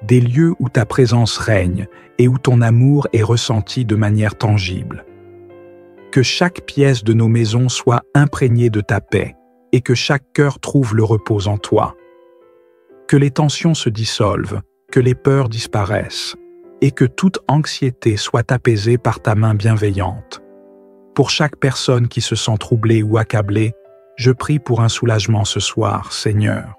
des lieux où ta présence règne et où ton amour est ressenti de manière tangible. Que chaque pièce de nos maisons soit imprégnée de ta paix et que chaque cœur trouve le repos en toi. Que les tensions se dissolvent, que les peurs disparaissent, et que toute anxiété soit apaisée par ta main bienveillante. Pour chaque personne qui se sent troublée ou accablée, je prie pour un soulagement ce soir, Seigneur.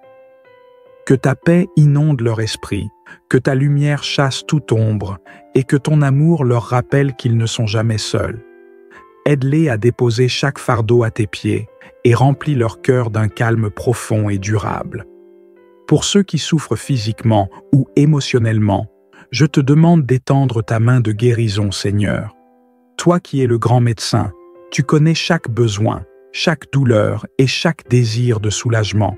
Que ta paix inonde leur esprit, que ta lumière chasse toute ombre, et que ton amour leur rappelle qu'ils ne sont jamais seuls. Aide-les à déposer chaque fardeau à tes pieds, et remplis leur cœur d'un calme profond et durable. Pour ceux qui souffrent physiquement ou émotionnellement, je te demande d'étendre ta main de guérison, Seigneur. Toi qui es le grand médecin, tu connais chaque besoin, chaque douleur et chaque désir de soulagement.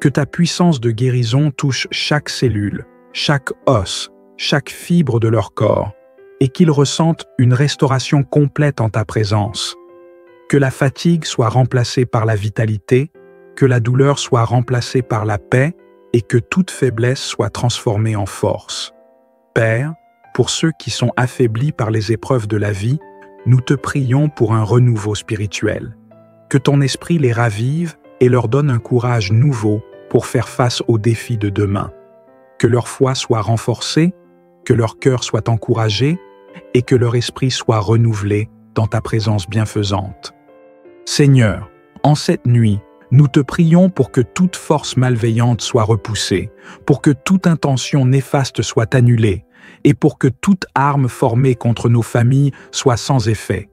Que ta puissance de guérison touche chaque cellule, chaque os, chaque fibre de leur corps, et qu'ils ressentent une restauration complète en ta présence. Que la fatigue soit remplacée par la vitalité, que la douleur soit remplacée par la paix, et que toute faiblesse soit transformée en force. Père, pour ceux qui sont affaiblis par les épreuves de la vie, nous te prions pour un renouveau spirituel. Que ton esprit les ravive et leur donne un courage nouveau pour faire face aux défis de demain. Que leur foi soit renforcée, que leur cœur soit encouragé et que leur esprit soit renouvelé dans ta présence bienfaisante. Seigneur, en cette nuit, nous te prions pour que toute force malveillante soit repoussée, pour que toute intention néfaste soit annulée, et pour que toute arme formée contre nos familles soit sans effet.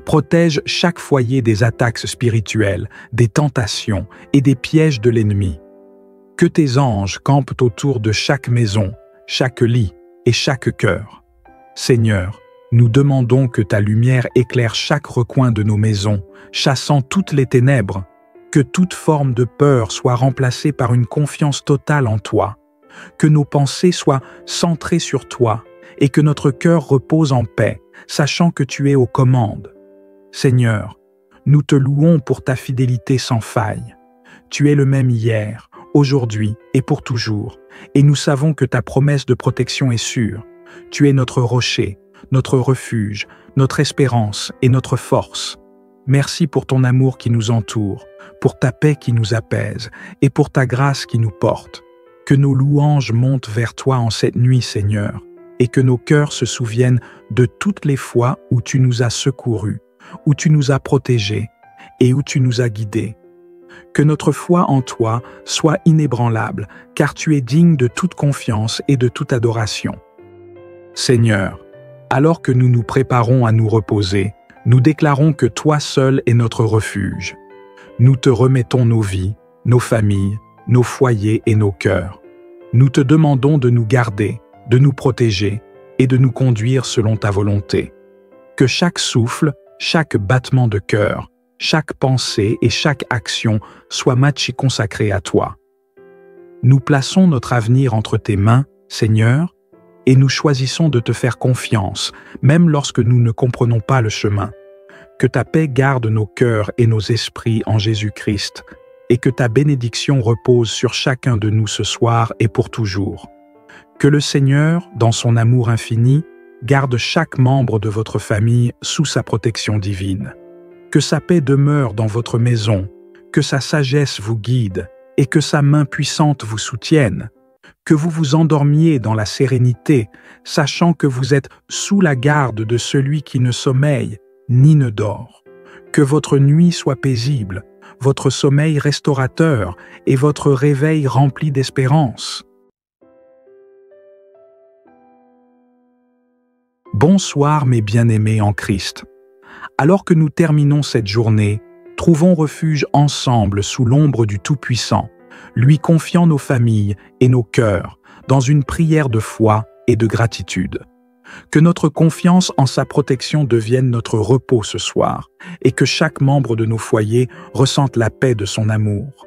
Protège chaque foyer des attaques spirituelles, des tentations et des pièges de l'ennemi. Que tes anges campent autour de chaque maison, chaque lit et chaque cœur. Seigneur, nous demandons que ta lumière éclaire chaque recoin de nos maisons, chassant toutes les ténèbres. Que toute forme de peur soit remplacée par une confiance totale en toi, que nos pensées soient centrées sur toi et que notre cœur repose en paix, sachant que tu es aux commandes. Seigneur, nous te louons pour ta fidélité sans faille. Tu es le même hier, aujourd'hui et pour toujours, et nous savons que ta promesse de protection est sûre. Tu es notre rocher, notre refuge, notre espérance et notre force. Merci pour ton amour qui nous entoure, pour ta paix qui nous apaise et pour ta grâce qui nous porte. Que nos louanges montent vers toi en cette nuit, Seigneur, et que nos cœurs se souviennent de toutes les fois où tu nous as secourus, où tu nous as protégés et où tu nous as guidés. Que notre foi en toi soit inébranlable, car tu es digne de toute confiance et de toute adoration. Seigneur, alors que nous nous préparons à nous reposer, nous déclarons que toi seul es notre refuge. Nous te remettons nos vies, nos familles, nos foyers et nos cœurs. Nous te demandons de nous garder, de nous protéger et de nous conduire selon ta volonté. Que chaque souffle, chaque battement de cœur, chaque pensée et chaque action soit matchée consacrée à toi. Nous plaçons notre avenir entre tes mains, Seigneur, et nous choisissons de te faire confiance, même lorsque nous ne comprenons pas le chemin. Que ta paix garde nos cœurs et nos esprits en Jésus-Christ, et que ta bénédiction repose sur chacun de nous ce soir et pour toujours. Que le Seigneur, dans son amour infini, garde chaque membre de votre famille sous sa protection divine. Que sa paix demeure dans votre maison, que sa sagesse vous guide et que sa main puissante vous soutienne. Que vous vous endormiez dans la sérénité, sachant que vous êtes sous la garde de celui qui ne sommeille ni ne dort. Que votre nuit soit paisible, votre sommeil restaurateur et votre réveil rempli d'espérance. Bonsoir mes bien-aimés en Christ. Alors que nous terminons cette journée, trouvons refuge ensemble sous l'ombre du Tout-Puissant, lui confiant nos familles et nos cœurs dans une prière de foi et de gratitude. Que notre confiance en sa protection devienne notre repos ce soir et que chaque membre de nos foyers ressente la paix de son amour.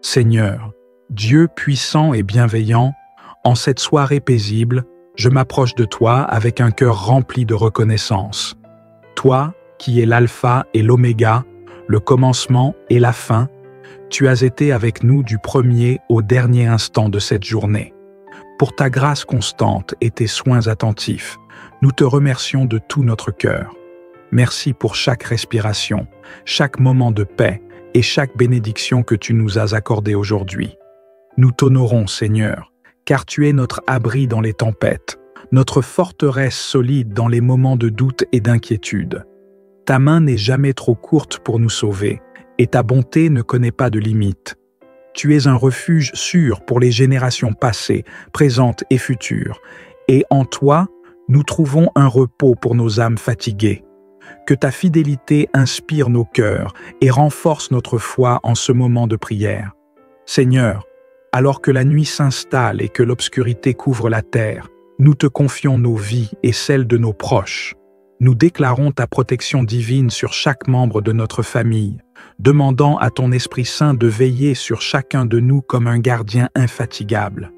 Seigneur, Dieu puissant et bienveillant, en cette soirée paisible, je m'approche de toi avec un cœur rempli de reconnaissance. Toi, qui es l'alpha et l'oméga, le commencement et la fin, tu as été avec nous du premier au dernier instant de cette journée. Pour ta grâce constante et tes soins attentifs, nous te remercions de tout notre cœur. Merci pour chaque respiration, chaque moment de paix et chaque bénédiction que tu nous as accordée aujourd'hui. Nous t'honorons, Seigneur, car tu es notre abri dans les tempêtes, notre forteresse solide dans les moments de doute et d'inquiétude. Ta main n'est jamais trop courte pour nous sauver, et ta bonté ne connaît pas de limite. Tu es un refuge sûr pour les générations passées, présentes et futures, et en toi, nous trouvons un repos pour nos âmes fatiguées. Que ta fidélité inspire nos cœurs et renforce notre foi en ce moment de prière. Seigneur, alors que la nuit s'installe et que l'obscurité couvre la terre, nous te confions nos vies et celles de nos proches. Nous déclarons ta protection divine sur chaque membre de notre famille, demandant à ton Esprit Saint de veiller sur chacun de nous comme un gardien infatigable.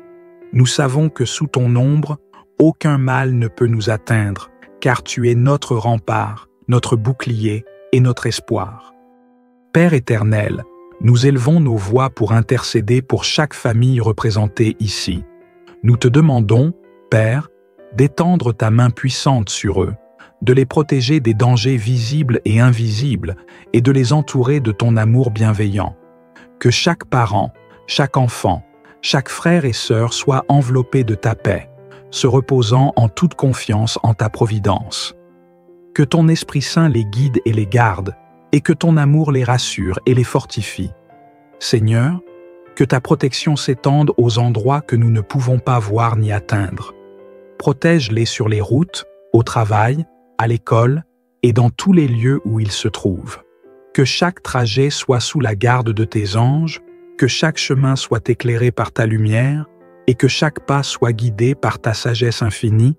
Nous savons que sous ton ombre, aucun mal ne peut nous atteindre, car tu es notre rempart, notre bouclier et notre espoir. Père éternel, nous élevons nos voix pour intercéder pour chaque famille représentée ici. Nous te demandons, Père, d'étendre ta main puissante sur eux, de les protéger des dangers visibles et invisibles et de les entourer de ton amour bienveillant. Que chaque parent, chaque enfant, chaque frère et sœur soit enveloppé de ta paix, se reposant en toute confiance en ta providence. Que ton Esprit Saint les guide et les garde, et que ton amour les rassure et les fortifie. Seigneur, que ta protection s'étende aux endroits que nous ne pouvons pas voir ni atteindre. Protège-les sur les routes, au travail, à l'école et dans tous les lieux où ils se trouvent. Que chaque trajet soit sous la garde de tes anges, que chaque chemin soit éclairé par ta lumière et que chaque pas soit guidé par ta sagesse infinie.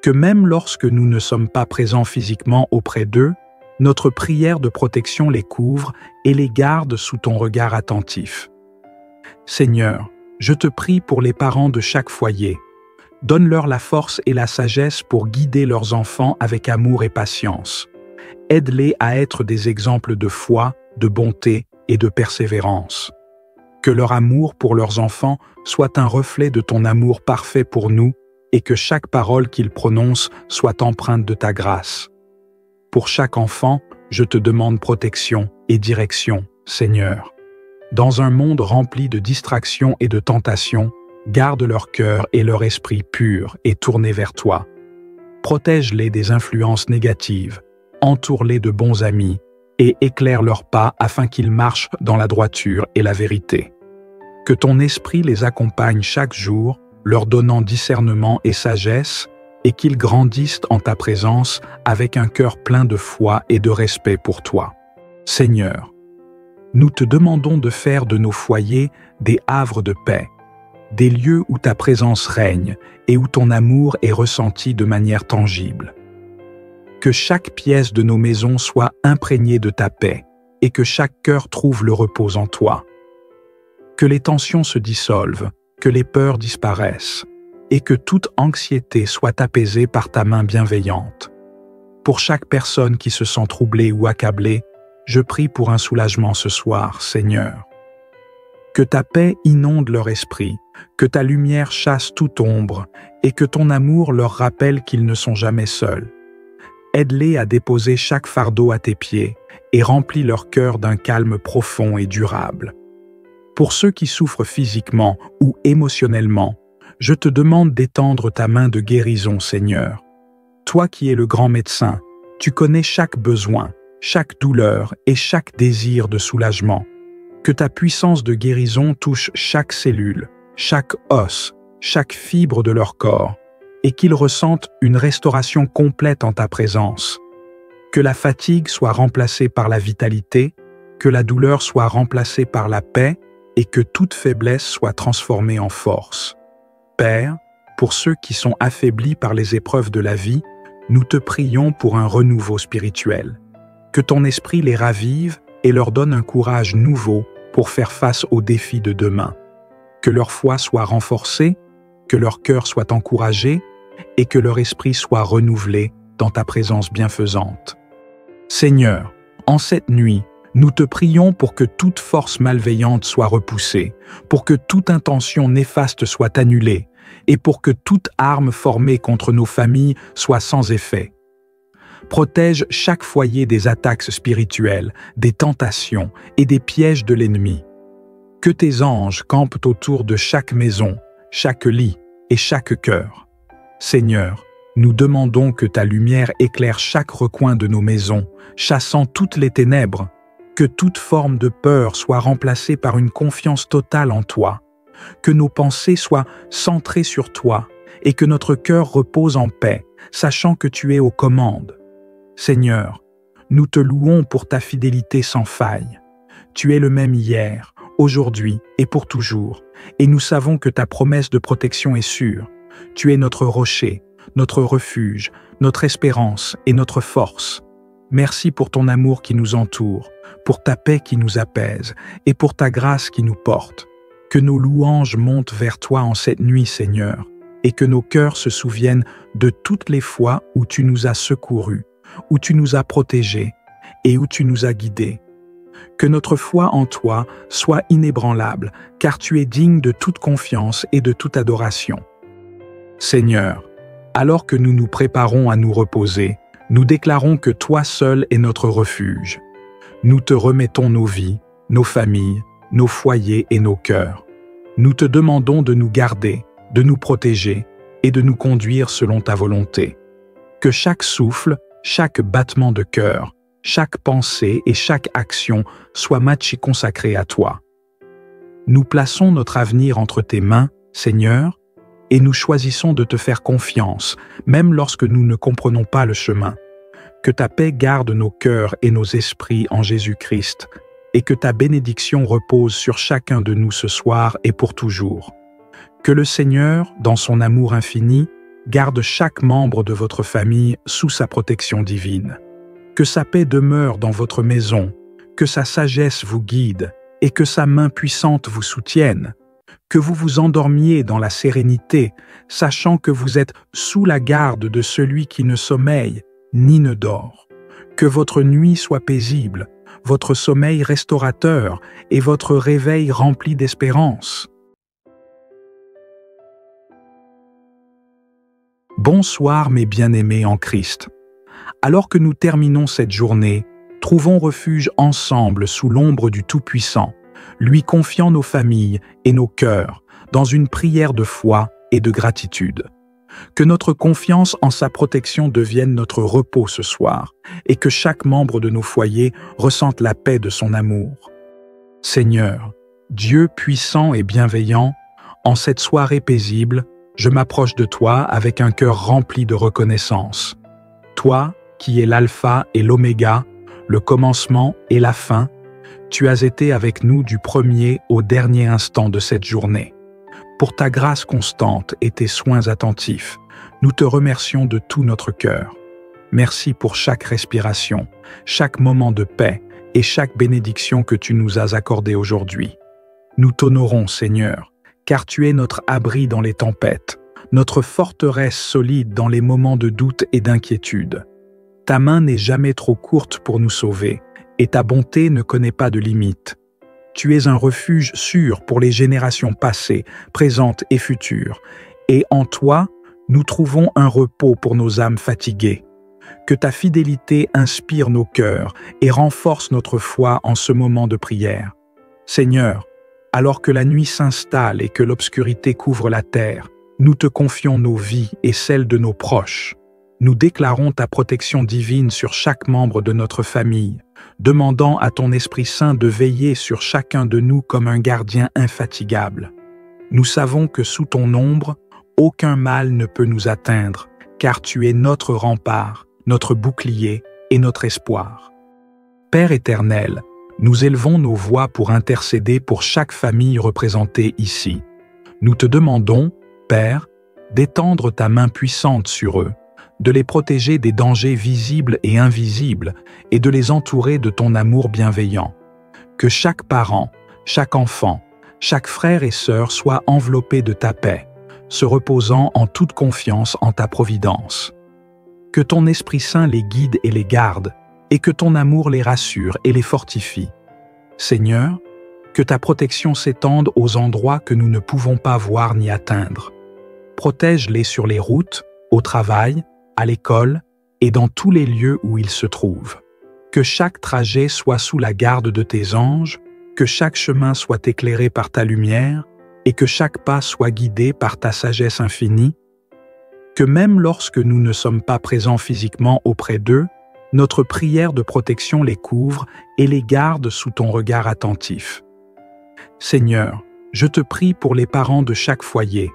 Que même lorsque nous ne sommes pas présents physiquement auprès d'eux, notre prière de protection les couvre et les garde sous ton regard attentif. Seigneur, je te prie pour les parents de chaque foyer. Donne-leur la force et la sagesse pour guider leurs enfants avec amour et patience. Aide-les à être des exemples de foi, de bonté et de persévérance. Que leur amour pour leurs enfants soit un reflet de ton amour parfait pour nous et que chaque parole qu'ils prononcent soit empreinte de ta grâce. Pour chaque enfant, je te demande protection et direction, Seigneur. Dans un monde rempli de distractions et de tentations, garde leur cœur et leur esprit purs et tournés vers toi. Protège-les des influences négatives, entoure-les de bons amis et éclaire leurs pas afin qu'ils marchent dans la droiture et la vérité. Que ton esprit les accompagne chaque jour, leur donnant discernement et sagesse, et qu'ils grandissent en ta présence avec un cœur plein de foi et de respect pour toi. Seigneur, nous te demandons de faire de nos foyers des havres de paix, des lieux où ta présence règne et où ton amour est ressenti de manière tangible. Que chaque pièce de nos maisons soit imprégnée de ta paix et que chaque cœur trouve le repos en toi. Que les tensions se dissolvent, que les peurs disparaissent et que toute anxiété soit apaisée par ta main bienveillante. Pour chaque personne qui se sent troublée ou accablée, je prie pour un soulagement ce soir, Seigneur. Que ta paix inonde leur esprit, que ta lumière chasse toute ombre et que ton amour leur rappelle qu'ils ne sont jamais seuls. Aide-les à déposer chaque fardeau à tes pieds et remplis leur cœur d'un calme profond et durable. Pour ceux qui souffrent physiquement ou émotionnellement, je te demande d'étendre ta main de guérison, Seigneur. Toi qui es le grand médecin, tu connais chaque besoin, chaque douleur et chaque désir de soulagement. Que ta puissance de guérison touche chaque cellule, chaque os, chaque fibre de leur corps, et qu'ils ressentent une restauration complète en ta présence. Que la fatigue soit remplacée par la vitalité, que la douleur soit remplacée par la paix, et que toute faiblesse soit transformée en force. Père, pour ceux qui sont affaiblis par les épreuves de la vie, nous te prions pour un renouveau spirituel. Que ton esprit les ravive et leur donne un courage nouveau pour faire face aux défis de demain. Que leur foi soit renforcée, que leur cœur soit encouragé et que leur esprit soit renouvelé dans ta présence bienfaisante. Seigneur, en cette nuit, nous te prions pour que toute force malveillante soit repoussée, pour que toute intention néfaste soit annulée et pour que toute arme formée contre nos familles soit sans effet. Protège chaque foyer des attaques spirituelles, des tentations et des pièges de l'ennemi. Que tes anges campent autour de chaque maison, chaque lit et chaque cœur. Seigneur, nous demandons que ta lumière éclaire chaque recoin de nos maisons, chassant toutes les ténèbres. Que toute forme de peur soit remplacée par une confiance totale en toi. Que nos pensées soient centrées sur toi et que notre cœur repose en paix, sachant que tu es aux commandes. Seigneur, nous te louons pour ta fidélité sans faille. Tu es le même hier, aujourd'hui et pour toujours, et nous savons que ta promesse de protection est sûre. Tu es notre rocher, notre refuge, notre espérance et notre force. Merci pour ton amour qui nous entoure, pour ta paix qui nous apaise et pour ta grâce qui nous porte. Que nos louanges montent vers toi en cette nuit, Seigneur, et que nos cœurs se souviennent de toutes les fois où tu nous as secourus, où tu nous as protégés et où tu nous as guidés. Que notre foi en toi soit inébranlable, car tu es digne de toute confiance et de toute adoration. Seigneur, alors que nous nous préparons à nous reposer, nous déclarons que toi seul es notre refuge. Nous te remettons nos vies, nos familles, nos foyers et nos cœurs. Nous te demandons de nous garder, de nous protéger et de nous conduire selon ta volonté. Que chaque souffle, chaque battement de cœur, chaque pensée et chaque action soit matchée consacrée à toi. Nous plaçons notre avenir entre tes mains, Seigneur, et nous choisissons de te faire confiance, même lorsque nous ne comprenons pas le chemin. Que ta paix garde nos cœurs et nos esprits en Jésus-Christ, et que ta bénédiction repose sur chacun de nous ce soir et pour toujours. Que le Seigneur, dans son amour infini, garde chaque membre de votre famille sous sa protection divine. Que sa paix demeure dans votre maison, que sa sagesse vous guide et que sa main puissante vous soutienne. Que vous vous endormiez dans la sérénité, sachant que vous êtes sous la garde de celui qui ne sommeille ni ne dort. Que votre nuit soit paisible, votre sommeil restaurateur et votre réveil rempli d'espérance. Bonsoir mes bien-aimés en Christ. Alors que nous terminons cette journée, trouvons refuge ensemble sous l'ombre du Tout-Puissant, lui confiant nos familles et nos cœurs dans une prière de foi et de gratitude. Que notre confiance en sa protection devienne notre repos ce soir, et que chaque membre de nos foyers ressente la paix de son amour. Seigneur, Dieu puissant et bienveillant, en cette soirée paisible, je m'approche de toi avec un cœur rempli de reconnaissance. Toi, qui es l'alpha et l'oméga, le commencement et la fin, tu as été avec nous du premier au dernier instant de cette journée. Pour ta grâce constante et tes soins attentifs, nous te remercions de tout notre cœur. Merci pour chaque respiration, chaque moment de paix et chaque bénédiction que tu nous as accordée aujourd'hui. Nous t'honorons, Seigneur, car tu es notre abri dans les tempêtes, notre forteresse solide dans les moments de doute et d'inquiétude. Ta main n'est jamais trop courte pour nous sauver, et ta bonté ne connaît pas de limite. Tu es un refuge sûr pour les générations passées, présentes et futures, et en toi, nous trouvons un repos pour nos âmes fatiguées. Que ta fidélité inspire nos cœurs et renforce notre foi en ce moment de prière. Seigneur, alors que la nuit s'installe et que l'obscurité couvre la terre, nous te confions nos vies et celles de nos proches. Nous déclarons ta protection divine sur chaque membre de notre famille, demandant à ton Esprit Saint de veiller sur chacun de nous comme un gardien infatigable. Nous savons que sous ton ombre, aucun mal ne peut nous atteindre, car tu es notre rempart, notre bouclier et notre espoir. Père éternel, nous élevons nos voix pour intercéder pour chaque famille représentée ici. Nous te demandons, Père, d'étendre ta main puissante sur eux, de les protéger des dangers visibles et invisibles et de les entourer de ton amour bienveillant. Que chaque parent, chaque enfant, chaque frère et sœur soit enveloppé de ta paix, se reposant en toute confiance en ta providence. Que ton Esprit Saint les guide et les garde, et que ton amour les rassure et les fortifie. Seigneur, que ta protection s'étende aux endroits que nous ne pouvons pas voir ni atteindre. Protège-les sur les routes, au travail, à l'école et dans tous les lieux où ils se trouvent. Que chaque trajet soit sous la garde de tes anges, que chaque chemin soit éclairé par ta lumière et que chaque pas soit guidé par ta sagesse infinie. Que même lorsque nous ne sommes pas présents physiquement auprès d'eux, notre prière de protection les couvre et les garde sous ton regard attentif. Seigneur, je te prie pour les parents de chaque foyer.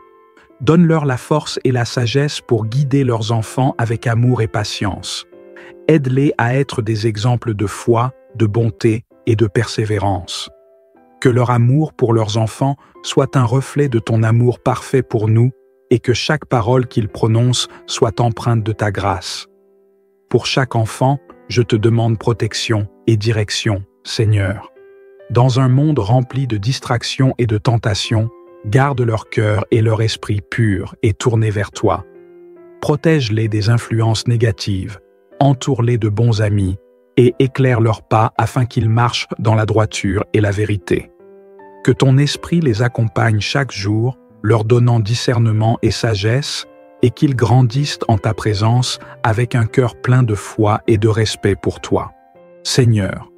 Donne-leur la force et la sagesse pour guider leurs enfants avec amour et patience. Aide-les à être des exemples de foi, de bonté et de persévérance. Que leur amour pour leurs enfants soit un reflet de ton amour parfait pour nous et que chaque parole qu'ils prononcent soit empreinte de ta grâce. Pour chaque enfant, je te demande protection et direction, Seigneur. Dans un monde rempli de distractions et de tentations, garde leur cœur et leur esprit purs et tournés vers toi. Protège-les des influences négatives, entoure-les de bons amis et éclaire leurs pas afin qu'ils marchent dans la droiture et la vérité. Que ton esprit les accompagne chaque jour, leur donnant discernement et sagesse, et qu'ils grandissent en ta présence avec un cœur plein de foi et de respect pour toi. Seigneur,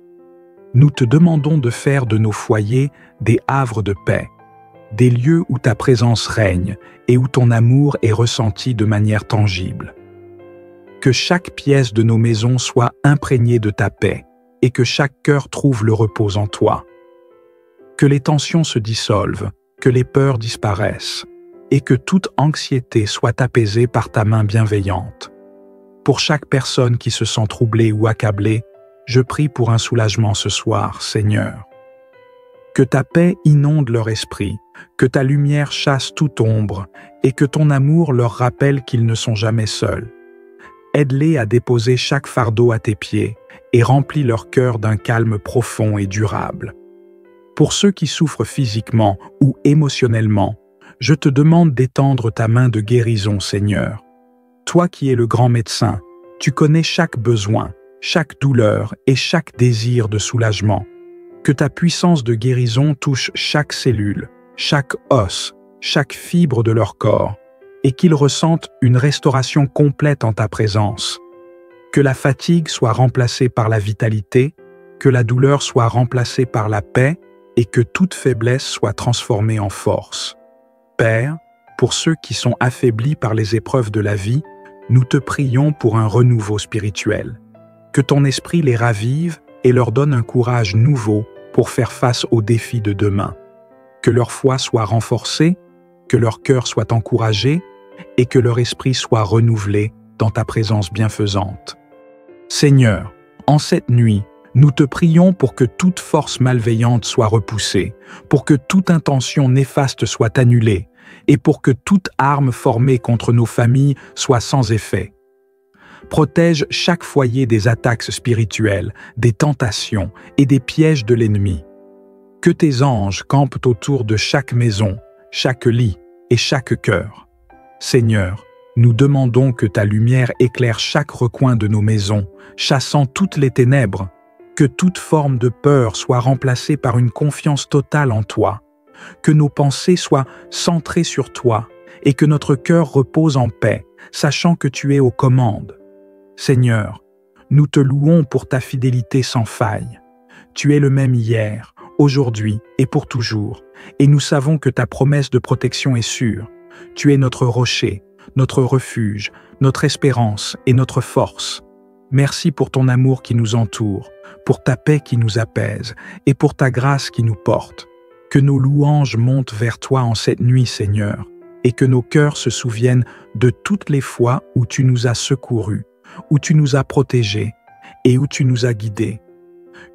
nous te demandons de faire de nos foyers des havres de paix, des lieux où ta présence règne et où ton amour est ressenti de manière tangible. Que chaque pièce de nos maisons soit imprégnée de ta paix et que chaque cœur trouve le repos en toi. Que les tensions se dissolvent, que les peurs disparaissent et que toute anxiété soit apaisée par ta main bienveillante. Pour chaque personne qui se sent troublée ou accablée, je prie pour un soulagement ce soir, Seigneur. Que ta paix inonde leur esprit, que ta lumière chasse toute ombre et que ton amour leur rappelle qu'ils ne sont jamais seuls. Aide-les à déposer chaque fardeau à tes pieds et remplis leur cœur d'un calme profond et durable. Pour ceux qui souffrent physiquement ou émotionnellement, je te demande d'étendre ta main de guérison, Seigneur. Toi qui es le grand médecin, tu connais chaque besoin, chaque douleur et chaque désir de soulagement. Que ta puissance de guérison touche chaque cellule, chaque os, chaque fibre de leur corps, et qu'ils ressentent une restauration complète en ta présence. Que la fatigue soit remplacée par la vitalité, que la douleur soit remplacée par la paix, et que toute faiblesse soit transformée en force. Père, pour ceux qui sont affaiblis par les épreuves de la vie, nous te prions pour un renouveau spirituel. Que ton esprit les ravive et leur donne un courage nouveau pour faire face aux défis de demain. Que leur foi soit renforcée, que leur cœur soit encouragé et que leur esprit soit renouvelé dans ta présence bienfaisante. Seigneur, en cette nuit, nous te prions pour que toute force malveillante soit repoussée, pour que toute intention néfaste soit annulée et pour que toute arme formée contre nos familles soit sans effet. Protège chaque foyer des attaques spirituelles, des tentations et des pièges de l'ennemi. Que tes anges campent autour de chaque maison, chaque lit et chaque cœur. Seigneur, nous demandons que ta lumière éclaire chaque recoin de nos maisons, chassant toutes les ténèbres, que toute forme de peur soit remplacée par une confiance totale en toi, que nos pensées soient centrées sur toi et que notre cœur repose en paix, sachant que tu es aux commandes. Seigneur, nous te louons pour ta fidélité sans faille. Tu es le même hier, aujourd'hui et pour toujours, et nous savons que ta promesse de protection est sûre. Tu es notre rocher, notre refuge, notre espérance et notre force. Merci pour ton amour qui nous entoure, pour ta paix qui nous apaise et pour ta grâce qui nous porte. Que nos louanges montent vers toi en cette nuit, Seigneur, et que nos cœurs se souviennent de toutes les fois où tu nous as secourus, où tu nous as protégés et où tu nous as guidés.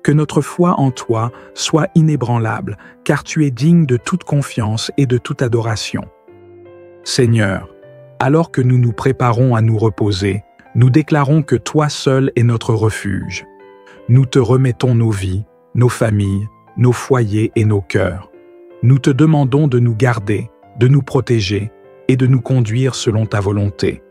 Que notre foi en toi soit inébranlable, car tu es digne de toute confiance et de toute adoration. Seigneur, alors que nous nous préparons à nous reposer, nous déclarons que toi seul es notre refuge. Nous te remettons nos vies, nos familles, nos foyers et nos cœurs. Nous te demandons de nous garder, de nous protéger et de nous conduire selon ta volonté.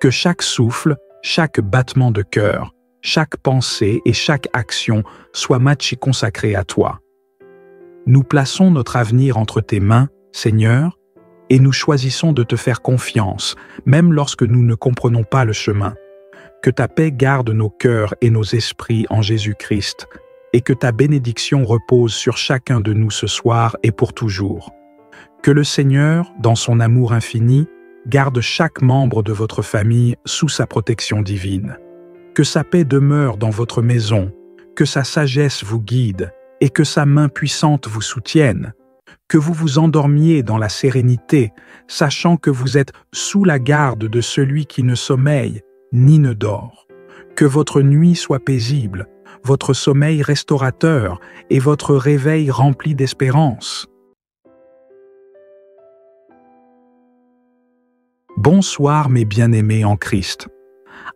Que chaque souffle, chaque battement de cœur, chaque pensée et chaque action soit matchée et consacrée à toi. Nous plaçons notre avenir entre tes mains, Seigneur, et nous choisissons de te faire confiance, même lorsque nous ne comprenons pas le chemin. Que ta paix garde nos cœurs et nos esprits en Jésus-Christ, et que ta bénédiction repose sur chacun de nous ce soir et pour toujours. Que le Seigneur, dans son amour infini, garde chaque membre de votre famille sous sa protection divine. Que sa paix demeure dans votre maison, que sa sagesse vous guide et que sa main puissante vous soutienne. Que vous vous endormiez dans la sérénité, sachant que vous êtes sous la garde de celui qui ne sommeille ni ne dort. Que votre nuit soit paisible, votre sommeil restaurateur et votre réveil rempli d'espérance. Bonsoir mes bien-aimés en Christ.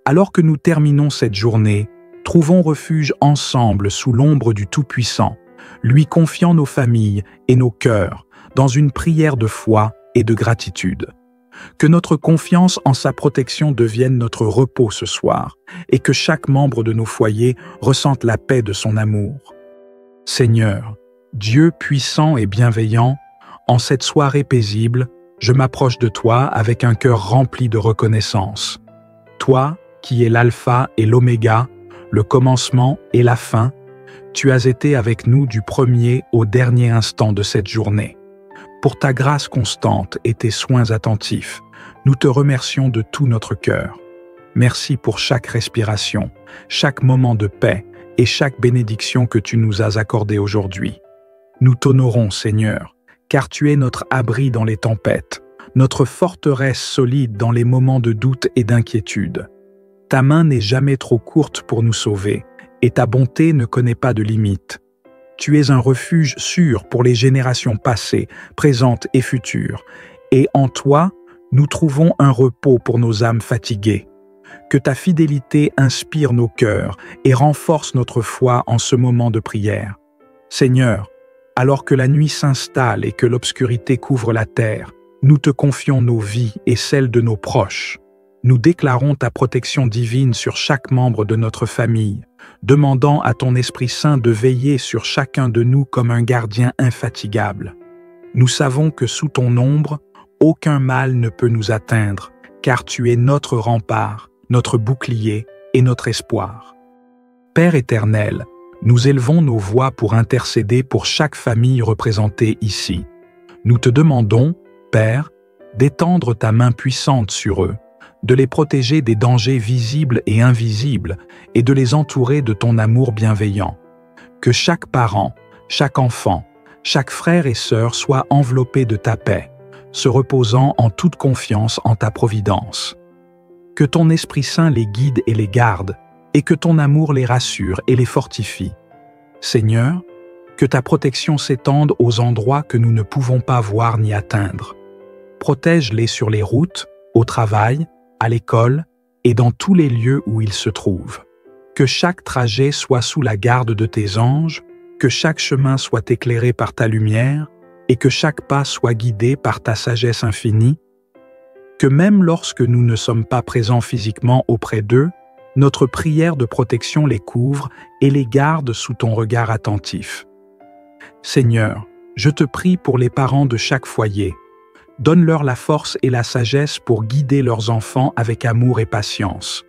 Alors que nous terminons cette journée, trouvons refuge ensemble sous l'ombre du Tout-Puissant, lui confiant nos familles et nos cœurs dans une prière de foi et de gratitude. Que notre confiance en sa protection devienne notre repos ce soir et que chaque membre de nos foyers ressente la paix de son amour. Seigneur, Dieu puissant et bienveillant, en cette soirée paisible, je m'approche de toi avec un cœur rempli de reconnaissance. Toi, qui es l'alpha et l'oméga, le commencement et la fin, tu as été avec nous du premier au dernier instant de cette journée. Pour ta grâce constante et tes soins attentifs, nous te remercions de tout notre cœur. Merci pour chaque respiration, chaque moment de paix et chaque bénédiction que tu nous as accordée aujourd'hui. Nous t'honorons, Seigneur, car tu es notre abri dans les tempêtes, notre forteresse solide dans les moments de doute et d'inquiétude. Ta main n'est jamais trop courte pour nous sauver, et ta bonté ne connaît pas de limite. Tu es un refuge sûr pour les générations passées, présentes et futures, et en toi, nous trouvons un repos pour nos âmes fatiguées. Que ta fidélité inspire nos cœurs et renforce notre foi en ce moment de prière. Seigneur, alors que la nuit s'installe et que l'obscurité couvre la terre, nous te confions nos vies et celles de nos proches. Nous déclarons ta protection divine sur chaque membre de notre famille, demandant à ton Esprit Saint de veiller sur chacun de nous comme un gardien infatigable. Nous savons que sous ton ombre, aucun mal ne peut nous atteindre, car tu es notre rempart, notre bouclier et notre espoir. Père éternel, nous élevons nos voix pour intercéder pour chaque famille représentée ici. Nous te demandons, Père, d'étendre ta main puissante sur eux, de les protéger des dangers visibles et invisibles et de les entourer de ton amour bienveillant. Que chaque parent, chaque enfant, chaque frère et sœur soit enveloppé de ta paix, se reposant en toute confiance en ta providence. Que ton Esprit Saint les guide et les garde, et que ton amour les rassure et les fortifie. Seigneur, que ta protection s'étende aux endroits que nous ne pouvons pas voir ni atteindre. Protège-les sur les routes, au travail, à l'école et dans tous les lieux où ils se trouvent. Que chaque trajet soit sous la garde de tes anges, que chaque chemin soit éclairé par ta lumière et que chaque pas soit guidé par ta sagesse infinie. Que même lorsque nous ne sommes pas présents physiquement auprès d'eux, notre prière de protection les couvre et les garde sous ton regard attentif. Seigneur, je te prie pour les parents de chaque foyer. Donne-leur la force et la sagesse pour guider leurs enfants avec amour et patience.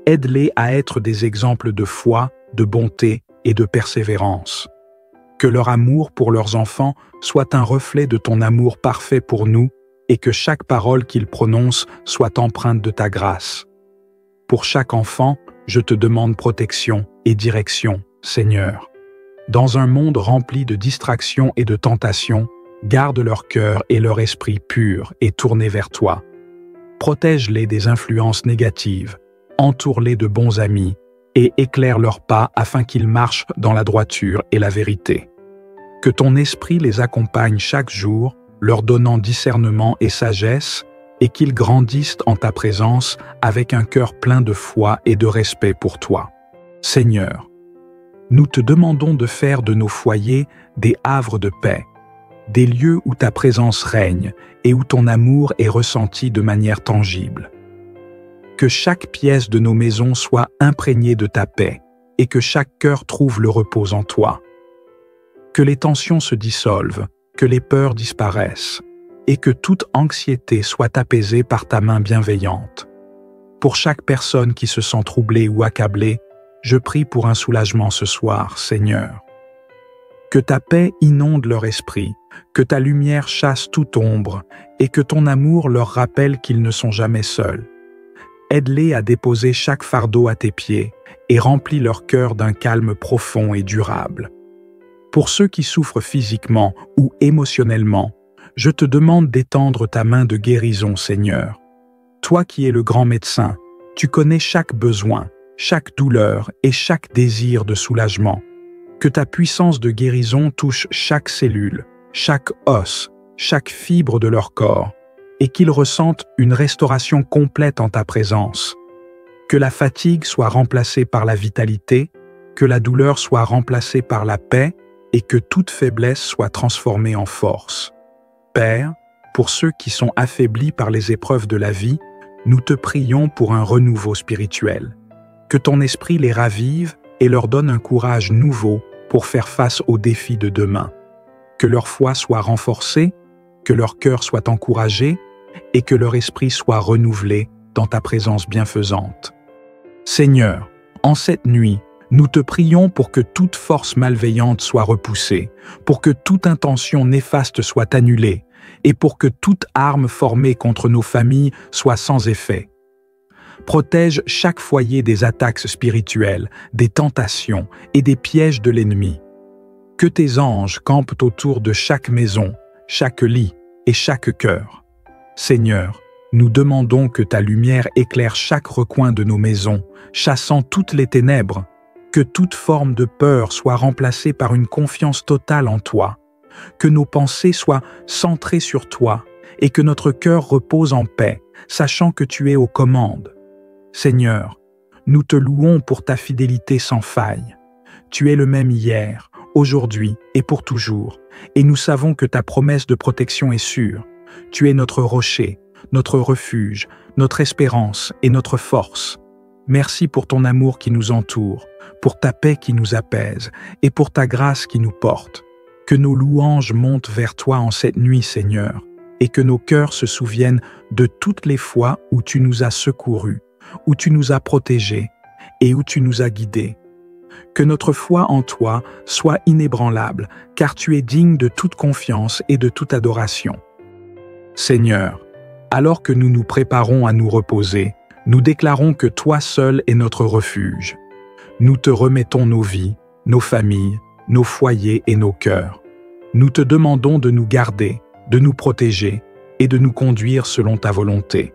Aide-les à être des exemples de foi, de bonté et de persévérance. Que leur amour pour leurs enfants soit un reflet de ton amour parfait pour nous et que chaque parole qu'ils prononcent soit empreinte de ta grâce. Pour chaque enfant, je te demande protection et direction, Seigneur. Dans un monde rempli de distractions et de tentations, garde leur cœur et leur esprit purs et tournés vers toi. Protège-les des influences négatives, entoure-les de bons amis et éclaire leurs pas afin qu'ils marchent dans la droiture et la vérité. Que ton esprit les accompagne chaque jour, leur donnant discernement et sagesse, et qu'ils grandissent en ta présence avec un cœur plein de foi et de respect pour toi. Seigneur, nous te demandons de faire de nos foyers des havres de paix, des lieux où ta présence règne et où ton amour est ressenti de manière tangible. Que chaque pièce de nos maisons soit imprégnée de ta paix et que chaque cœur trouve le repos en toi. Que les tensions se dissolvent, que les peurs disparaissent et que toute anxiété soit apaisée par ta main bienveillante. Pour chaque personne qui se sent troublée ou accablée, je prie pour un soulagement ce soir, Seigneur. Que ta paix inonde leur esprit, que ta lumière chasse toute ombre et que ton amour leur rappelle qu'ils ne sont jamais seuls. Aide-les à déposer chaque fardeau à tes pieds et remplis leur cœur d'un calme profond et durable. Pour ceux qui souffrent physiquement ou émotionnellement, je te demande d'étendre ta main de guérison, Seigneur. Toi qui es le grand médecin, tu connais chaque besoin, chaque douleur et chaque désir de soulagement. Que ta puissance de guérison touche chaque cellule, chaque os, chaque fibre de leur corps, et qu'ils ressentent une restauration complète en ta présence. Que la fatigue soit remplacée par la vitalité, que la douleur soit remplacée par la paix, et que toute faiblesse soit transformée en force. Père, pour ceux qui sont affaiblis par les épreuves de la vie, nous te prions pour un renouveau spirituel. Que ton esprit les ravive et leur donne un courage nouveau pour faire face aux défis de demain. Que leur foi soit renforcée, que leur cœur soit encouragé et que leur esprit soit renouvelé dans ta présence bienfaisante. Seigneur, en cette nuit, nous te prions pour que toute force malveillante soit repoussée, pour que toute intention néfaste soit annulée et pour que toute arme formée contre nos familles soit sans effet. Protège chaque foyer des attaques spirituelles, des tentations et des pièges de l'ennemi. Que tes anges campent autour de chaque maison, chaque lit et chaque cœur. Seigneur, nous demandons que ta lumière éclaire chaque recoin de nos maisons, chassant toutes les ténèbres. Que toute forme de peur soit remplacée par une confiance totale en toi, que nos pensées soient centrées sur toi et que notre cœur repose en paix, sachant que tu es aux commandes. Seigneur, nous te louons pour ta fidélité sans faille. Tu es le même hier, aujourd'hui et pour toujours, et nous savons que ta promesse de protection est sûre. Tu es notre rocher, notre refuge, notre espérance et notre force. Merci pour ton amour qui nous entoure, pour ta paix qui nous apaise et pour ta grâce qui nous porte. Que nos louanges montent vers toi en cette nuit, Seigneur, et que nos cœurs se souviennent de toutes les fois où tu nous as secourus, où tu nous as protégés et où tu nous as guidés. Que notre foi en toi soit inébranlable, car tu es digne de toute confiance et de toute adoration. Seigneur, Alors que nous nous préparons à nous reposer, nous déclarons que toi seul es notre refuge. Nous te remettons nos vies, nos familles, nos foyers et nos cœurs. Nous te demandons de nous garder, de nous protéger et de nous conduire selon ta volonté.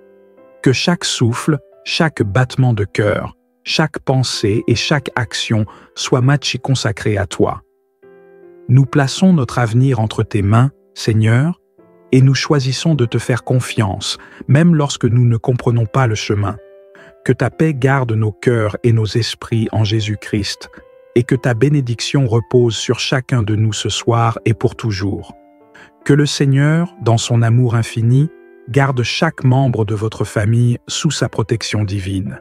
Que chaque souffle, chaque battement de cœur, chaque pensée et chaque action soit matchée et consacrée à toi. Nous plaçons notre avenir entre tes mains, Seigneur, et nous choisissons de te faire confiance, même lorsque nous ne comprenons pas le chemin. Que ta paix garde nos cœurs et nos esprits en Jésus-Christ, et que ta bénédiction repose sur chacun de nous ce soir et pour toujours. Que le Seigneur, dans son amour infini, garde chaque membre de votre famille sous sa protection divine.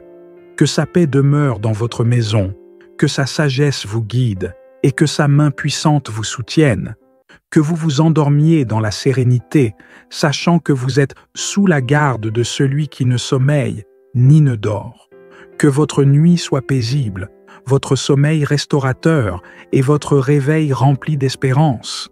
Que sa paix demeure dans votre maison, que sa sagesse vous guide et que sa main puissante vous soutienne. Que vous vous endormiez dans la sérénité, sachant que vous êtes sous la garde de celui qui ne sommeille ni ne dort. Que votre nuit soit paisible, votre sommeil restaurateur et votre réveil rempli d'espérance.